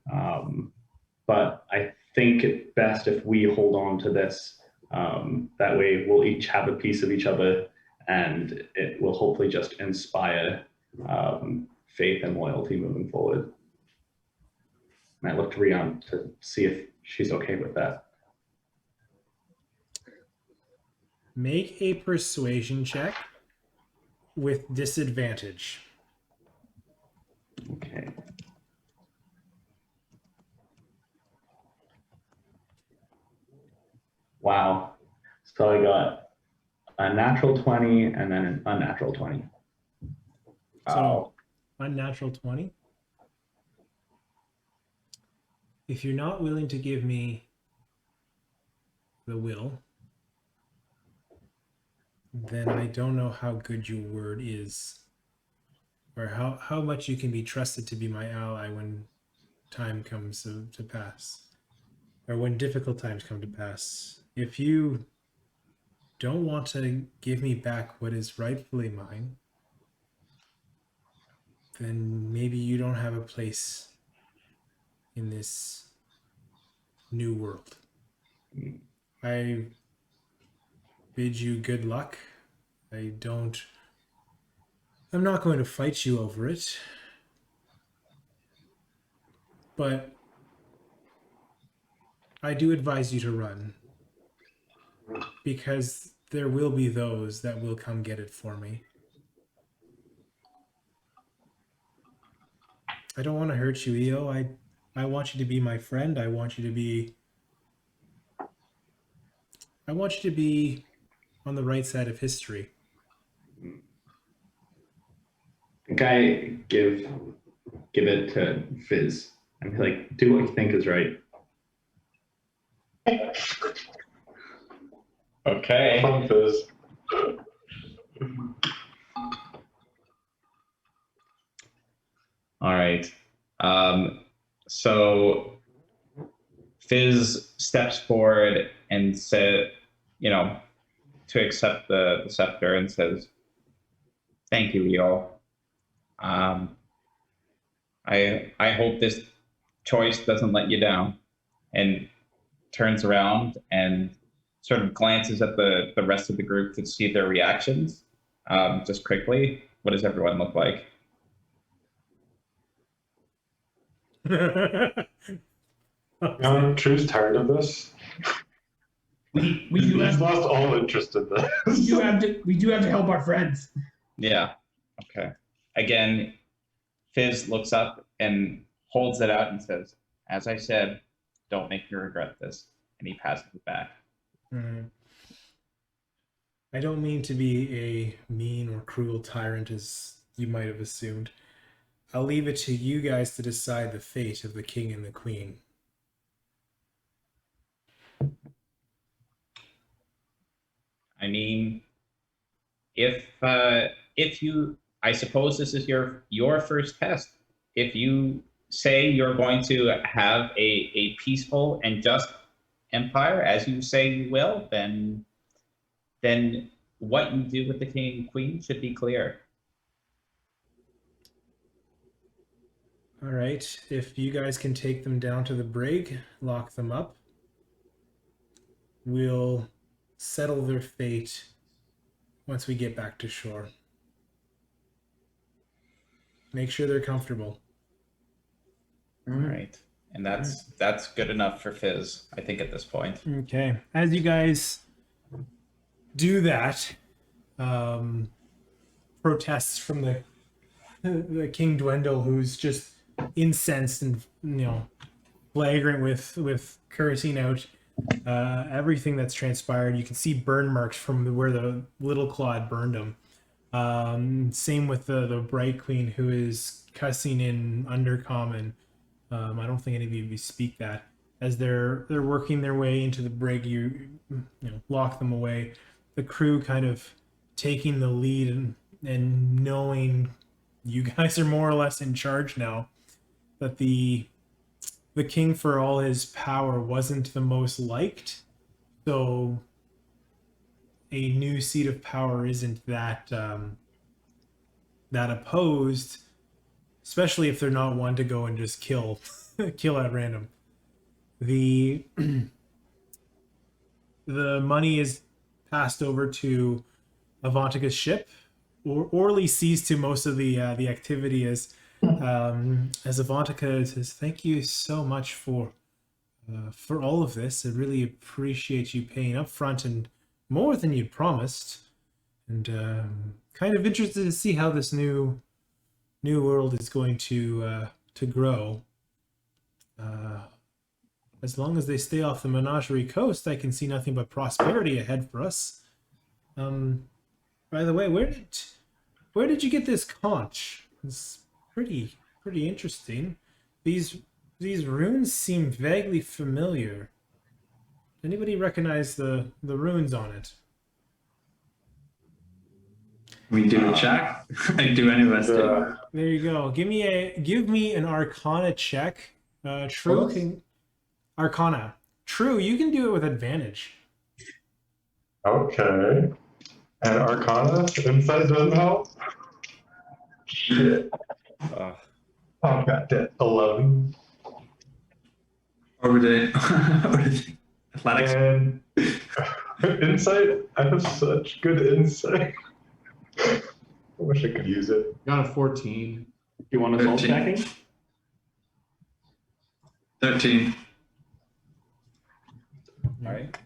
But I think it's best if we hold on to this. That way we'll each have a piece of each other, and it will hopefully just inspire faith and loyalty moving forward. And I look to Rian to see if she's okay with that. Make a persuasion check with disadvantage. Okay. Wow. So I got a natural 20 and then an unnatural 20. So, unnatural 20. If you're not willing to give me the will, then I don't know how good your word is, or how much you can be trusted to be my ally when time comes to pass, or when difficult times come to pass. If you don't want to give me back what is rightfully mine, then maybe you don't have a place in this new world. I bid you good luck. I'm not going to fight you over it. But I do advise you to run. Because there will be those that will come get it for me. I don't want to hurt you, Eo. I want you to be my friend. I want you to be on the right side of history. I think I give it to Fizz. I'm like, do what you think is right. Okay. Fun Fizz. All right. So Fizz steps forward and said, to accept the scepter and says, "Thank you, Leo. I hope this choice doesn't let you down." And turns around and sort of glances at the rest of the group to see their reactions. Just quickly, what does everyone look like? True's tired of this. We do He's have lost all interest in this. we do have to help our friends. Yeah. Okay. Again, Fizz looks up and holds it out and says, "As I said, don't make me regret this." And he passes it back. I don't mean to be a mean or cruel tyrant as you might have assumed. I'll leave it to you guys to decide the fate of the king and the queen. I mean, if you, I suppose this is your first test. If you say you're going to have a peaceful and just empire, as you say you will, then what you do with the king and queen should be clear. All right, if you guys can take them down to the brig, lock them up, we'll settle their fate once we get back to shore. Make sure they're comfortable. All right. And that's good enough for Fizz, I think, at this point. Okay. As you guys do that, protests from the King Dwendal, who's just incensed and flagrant with cursing out everything that's transpired. You can see burn marks from where the little claw had burned him. Same with the Bright Queen, who is cussing in Undercommon. I don't think any of you speak that. As they're working their way into the brig, you lock them away. The crew kind of taking the lead and knowing you guys are more or less in charge now. That the king, for all his power, wasn't the most liked. So a new seat of power isn't that opposed, especially if they're not one to go and just kill at random. The money is passed over to Avantika's ship. Orly sees to most of the activity as Avantika says, "Thank you so much for all of this. I really appreciate you paying up front and more than you'd promised. And kind of interested to see how this new world is going to grow. As long as they stay off the Menagerie Coast, I can see nothing but prosperity ahead for us. By the way, where did you get this conch? It's pretty interesting. These runes seem vaguely familiar. Anybody recognize the runes on it? We do a check. Like, do any of us do? There you go. Give me an Arcana check. True can Arcana. True, you can do it with advantage. Okay. And Arcana, insight doesn't help? Shit. Oh, god damn. 11. Or would it athletics? And Insight? I have such good insight. I wish I could use it. Got a 14. You want to roll 13. checking? 13. All right.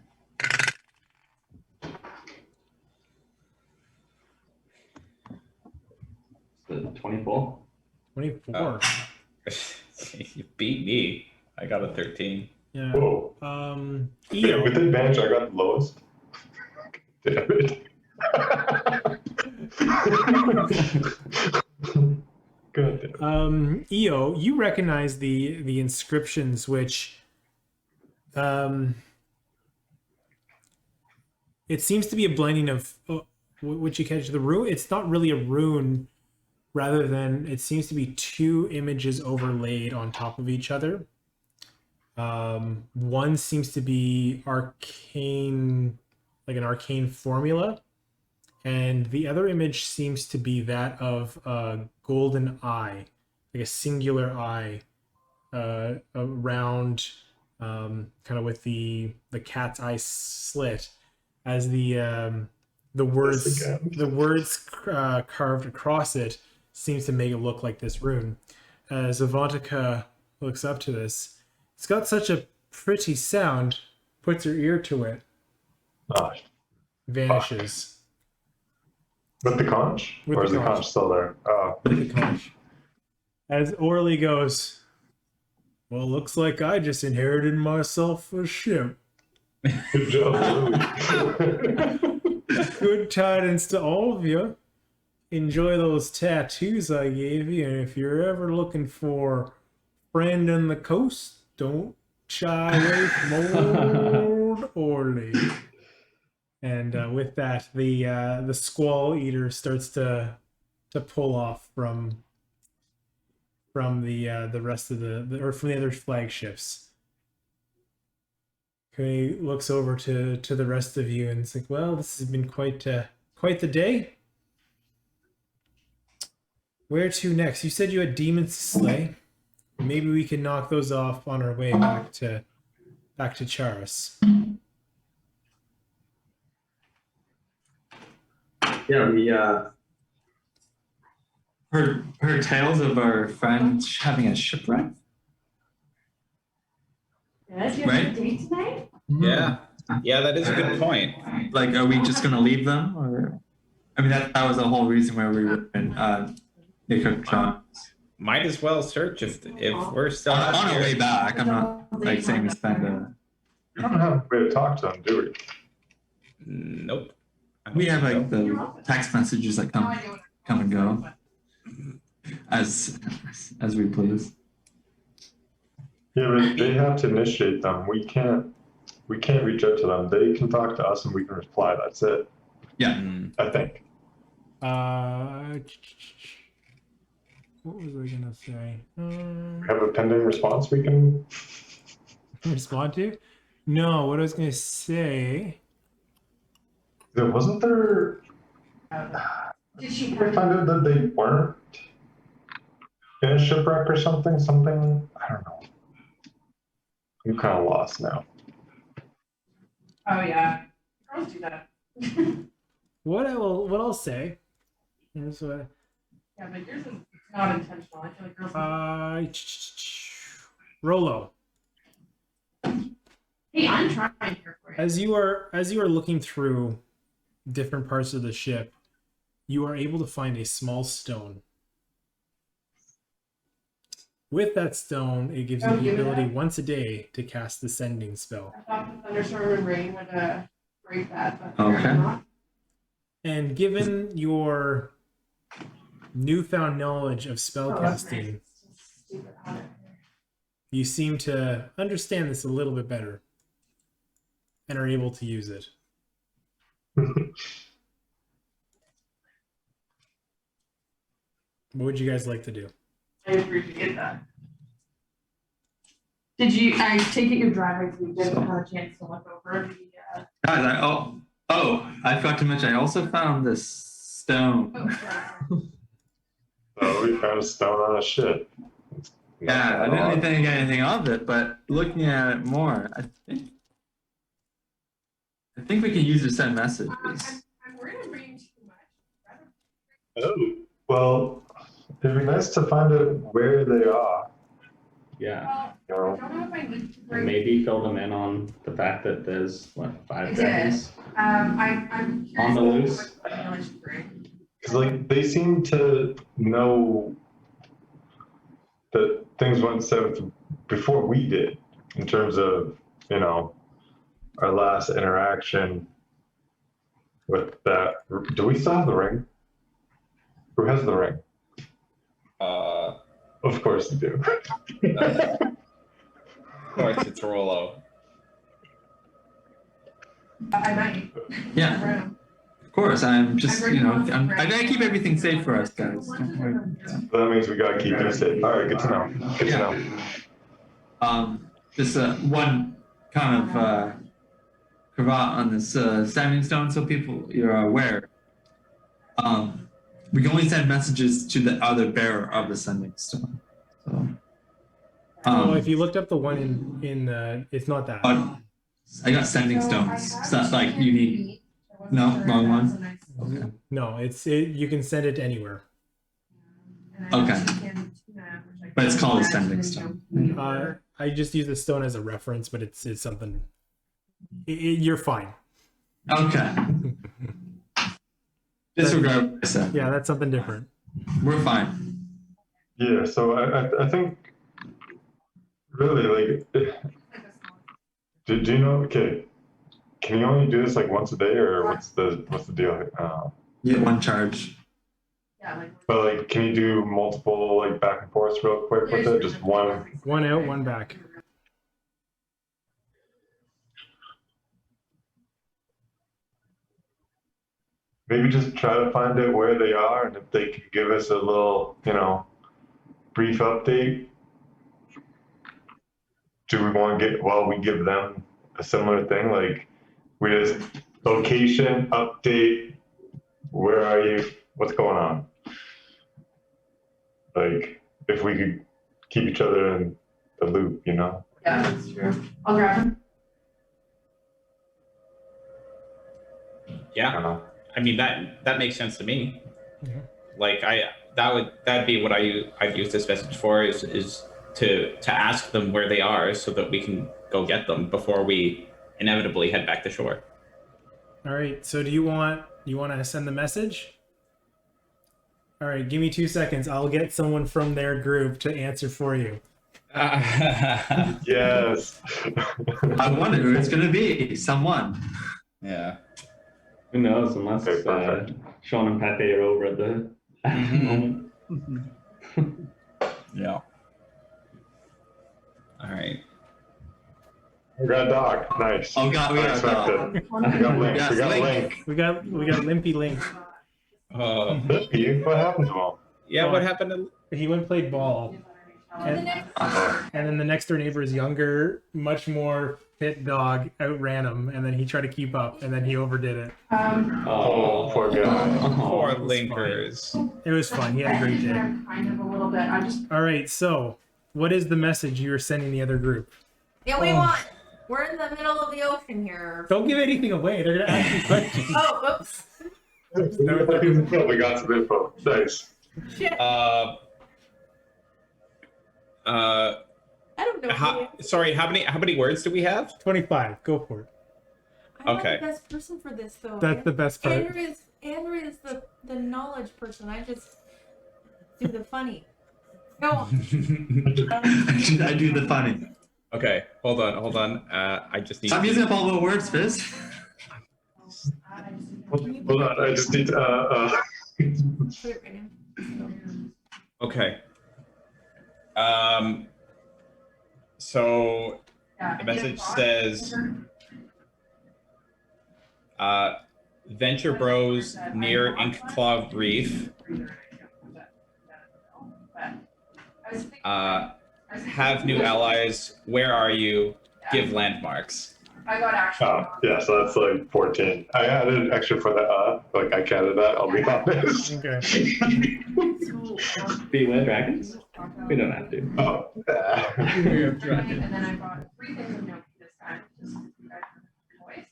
The 24. 24. Oh. You beat me. I got a 13. Yeah. Whoa. Eo. With advantage, I got the lowest. Damn it. God damn. Eo, you recognize the inscriptions, which it seems to be a blending of what you catch the rune. It's not really a rune, rather than it seems to be two images overlaid on top of each other. One seems to be arcane, like an arcane formula, and the other image seems to be that of a golden eye, like a singular eye, around, kind of with the cat's eye slit, as the words carved across it seems to make it look like this rune. As Avantika looks up to this, it's got such a pretty sound, puts her ear to it, Oh, vanishes. with the conch? With Or the is the conch. conch still there? Oh. With the conch. As Orly goes, well, looks like I just inherited myself a ship. Good job, Louis. Good tidings to all of you. Enjoy those tattoos I gave you, and if you're ever looking for friend on the coast, don't shy away from old Orly. And with that, the squall eater starts to pull off from the rest of or from the other flagships. He looks over to the rest of you and it's like, well, this has been quite the day. Where to next? You said you had demons to slay. Maybe we can knock those off on our way back to Charis. Yeah, we heard tales of our friend having a shipwreck. Good. You have Right? a date tonight? Yeah, that is a good point. Like, are we just gonna leave them, or? I mean, that was the whole reason why we were in Nick John. Might as well search if we're still On out our here. way back, I'm not like saying we spend a. We don't have a way to talk to them, do we? Nope. I don't We have think like the text messages that come and go as we please. Yeah, but they have to initiate them. We can't reach out to them. They can talk to us and we can reply. That's it, Yeah. so. I think. What was I gonna say? We have a pending response we can. Respond to? No, what I was gonna say. Wasn't there. Did she We find out that they weren't in a shipwreck or something. I don't know. I'm kind of lost now. Oh yeah. Girls do that. What I'll say is Yeah, but yours is not intentional. I feel like girls. Rolo. Hey, I'm trying here for you. As you are looking through different parts of the ship, you are able to find a small stone. With that stone, it gives you the give me ability that. once a day to cast the sending spell. I thought the thunderstorm and rain would break that, but Okay. apparently not. And given your newfound knowledge of spellcasting, It's just stupid habit. you seem to understand this a little bit better and are able to use it. What would you guys like to do? I appreciate that. Did you? I take it your driveway so you didn't have a chance to look over the. Guys, I forgot to mention. I also found this stone. So we found a stone on a ship. Yeah, I didn't really think anything of it, but looking at it more, I think I think we can use to send messages. I'm worried I'm bringing too much. Oh, well, it'd be nice to find out where they are. Yeah. Well, You I know, don't know if I need to And bring. maybe fill them in on the fact that there's what, I 5 did. dragons I'm curious on the about loose. what email I should bring. because like they seem to know that things went south before we did, in terms of our last interaction with that. Do we still have the ring? Who has the ring? Of course you do. Of course, it's Rollo. I might. Yeah, of course. I'm just, I gotta keep everything safe for us, guys. Don't worry about that. That means we gotta keep you safe. All right, good to know. Good to know. Just one kind of cravat on this standing stone, so people you're aware. We can only send messages to the other bearer of the sending stone. So, Well, if you looked up the one in it's not that. I got sending stones. So that's like you need. No, wrong one. Okay. No, you can send it anywhere. Okay. But it's called a sending stone. I just use the stone as a reference, but it's something. You're fine. Okay. Disregard what I said. Yeah, that's something different. We're fine. Yeah, so I think really like, do you know? Okay, can you only do this like once a day, or what's the deal? You get one charge. Yeah, like. But like, can you do multiple like back and forth real quick with it? Just one. One out, one back. Maybe just try to find out where they are, and if they can give us a little, brief update. Do we want to we give them a similar thing, like we just location update, where are you, what's going on? Like, if we could keep each other in the loop, Yeah, that's true. I'll grab him. I Yeah, don't know. I mean that makes sense to me. Yeah. Like that'd be what I've used this message for is to ask them where they are so that we can go get them before we inevitably head back to shore. All right. So do you want to send the message? All right. Give me 2 seconds. I'll get someone from their group to answer for you. Yes. I wonder who it's gonna be. Someone. Yeah. Who knows, unless Okay, perfect. Sean and Pepe are over at the moment. Yeah. All right. We got a dog. Nice. Oh God, we got a dog. Unexpected. We got Link. Yes, We got Link. Link. We got Limpy Link. Limpy? What happened to him? Yeah. What happened to? He went and played ball, and then the next door neighbor's younger, much more fit dog outran him, and then he tried to keep up, and then he overdid it. Oh, poor guy. Poor linkers. It was fun. He had a great day. Kind of a little bit. I just. All right. So, what is the message you are sending the other group? Yeah, what do you want? We're in the middle of the ocean here. Don't give anything away. They're gonna ask you questions. Oh, whoops. We got some info. Nice. Shit. I don't know. Sorry. How many words do we have? 25. Go for it. I'm Okay. not the best person for this, though. That's the best part. Andrew is the knowledge person. I just do the funny. Go on. I do the funny. Okay. Hold on. I just need. Stop using up all the words, Fizz. Hold on. I just need to. Put it right in. Okay. So the message says, Venture Bros near Inkclaw Reef. Have new allies. Where are you? Give landmarks. I got actually. Yeah, so that's like 14. I added extra for the like I counted that, I'll be honest. Okay. Beware dragons? We don't have to. Oh. And then I bought 3 things of note this time. Just you guys have choice.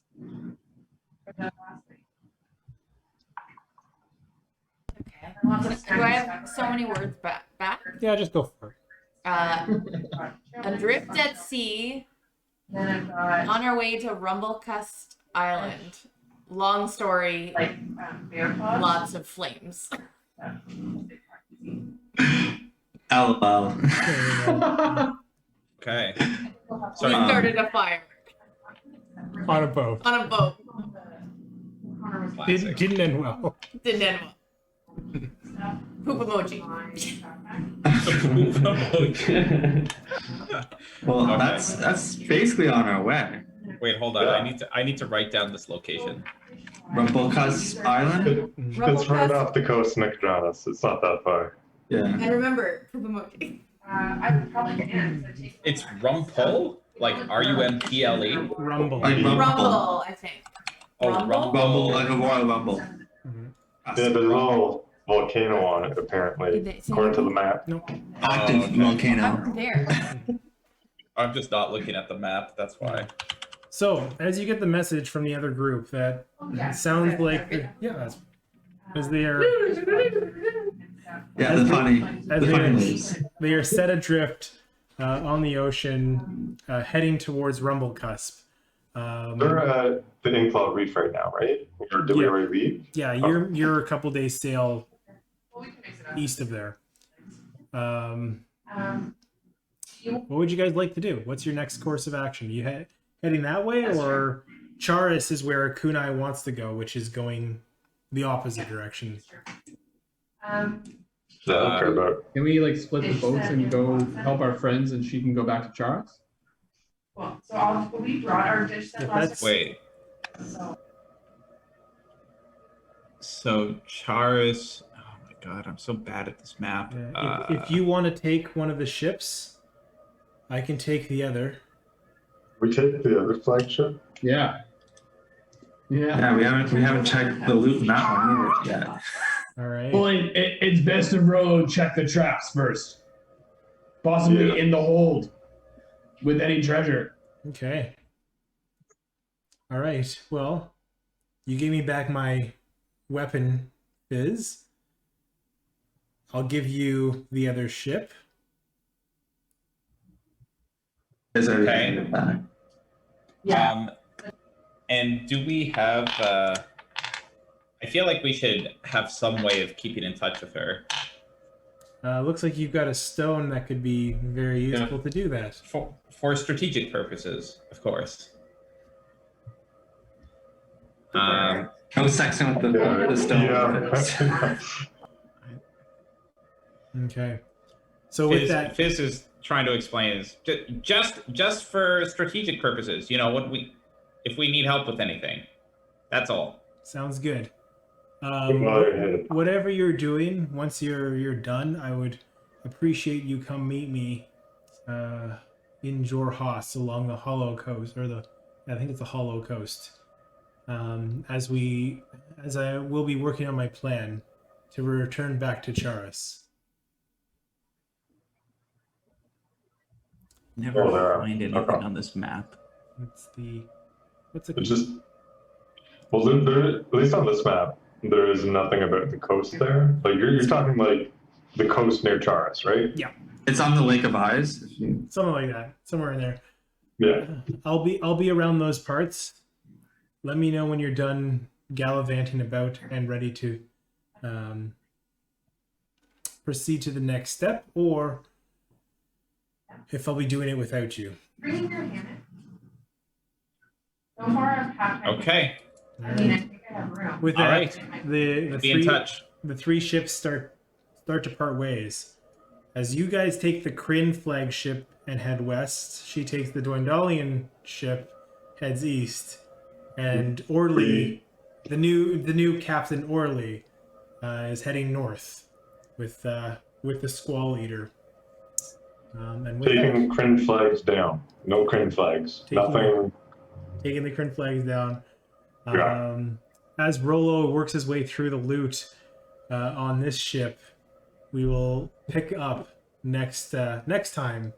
Do I have so many words back? Yeah, just go for it. Adrift at sea, Then I've got on our way to Rumblecust Island. Long story, bear claws. lots of flames. LOL. Okay. We Sorry. started a fire On a boat. on a boat. Classic. Didn't end well. Didn't end well. Poop emoji. Well, Okay. that's basically on our way. Wait, hold on. I need to write down this location. Rumblecust Island. It's right off the coast, Nicodranas. It's not that far. Yeah. And remember, poop emoji. I would probably can. It's Rumpole? Like RUMPLE? Rumble. Like Rumble, I think. Oh, Rumble? Rumble, like a royal rumble. Mhm. Yeah, there's a little volcano on it, apparently, according to the map. Active okay. volcano. Up there. I'm just not looking at the map. That's why. So, as you get the message from the other group that it sounds like, as they are Yeah, the funny as moves. they are set adrift on the ocean, heading towards Rumblecusp. They're at the Inclaw Reef right now, right? Or did we Yeah. already leave? Yeah, you're a couple days sail Well, we can mix it up. east of there. You What would you guys like to do? What's your next course of action? You heading that way, or Charis is where Kunai wants to go, which is going the opposite direction. Yeah, I don't care about. Can we like split the boats and go help our friends, and she can go back to Charles? Well, so we brought our dish set If last that's- Wait. So So Charis. Oh my god, I'm so bad at this map. If you want to take one of the ships, I can take the other. We take the other flagship. Yeah. Yeah. Yeah, we haven't checked the loot in that one either yet. All right. Well, it's best to Rolo check the traps first. Possibly Yeah. in the hold with any treasure. Okay. All right. Well, you gave me back my weapon, Fizz. I'll give you the other ship. Is Okay. everything in back? yeah, And do we have? I feel like we should have some way of keeping in touch with her Looks like you've got a stone that could be very useful to do that. for strategic purposes, of course. No sexing with the stone. Yeah. Okay. So with that, Fizz is trying to explain is just for strategic purposes. You know, if we need help with anything, that's all. sounds good. Well, Whatever you're doing, once you're done, I would appreciate you come meet me in Jorhas along the Hollow Coast, I think it's the Hollow Coast. As I will be working on my plan to return back to Charis. Never Oh, there are. find anything Okay. on this map. What's it's just. Well, there, at least on this map, there is nothing about the coast there. Like you're talking like the coast near Charis, right? It's on the Lake of Eyes. If you... something like that, somewhere in there. Yeah. I'll be around those parts. Let me know when you're done gallivanting about and ready to proceed to the next step, or if I'll be doing it without you. bringing your hammock. So far, I've packed my. Okay, I mean, I think I have room. With all that, right. the Be in touch. the three ships start to part ways. As you guys take the Kryn flagship and head west, she takes the Dwendalian ship, heads east, and Orly, the new Captain Orly, is heading north with the Squall Eater. And with Taking Kryn flags down. No Kryn flags. Nothing. taking the Kryn flags down. Yeah. As Rolo works his way through the loot on this ship, we will pick up next time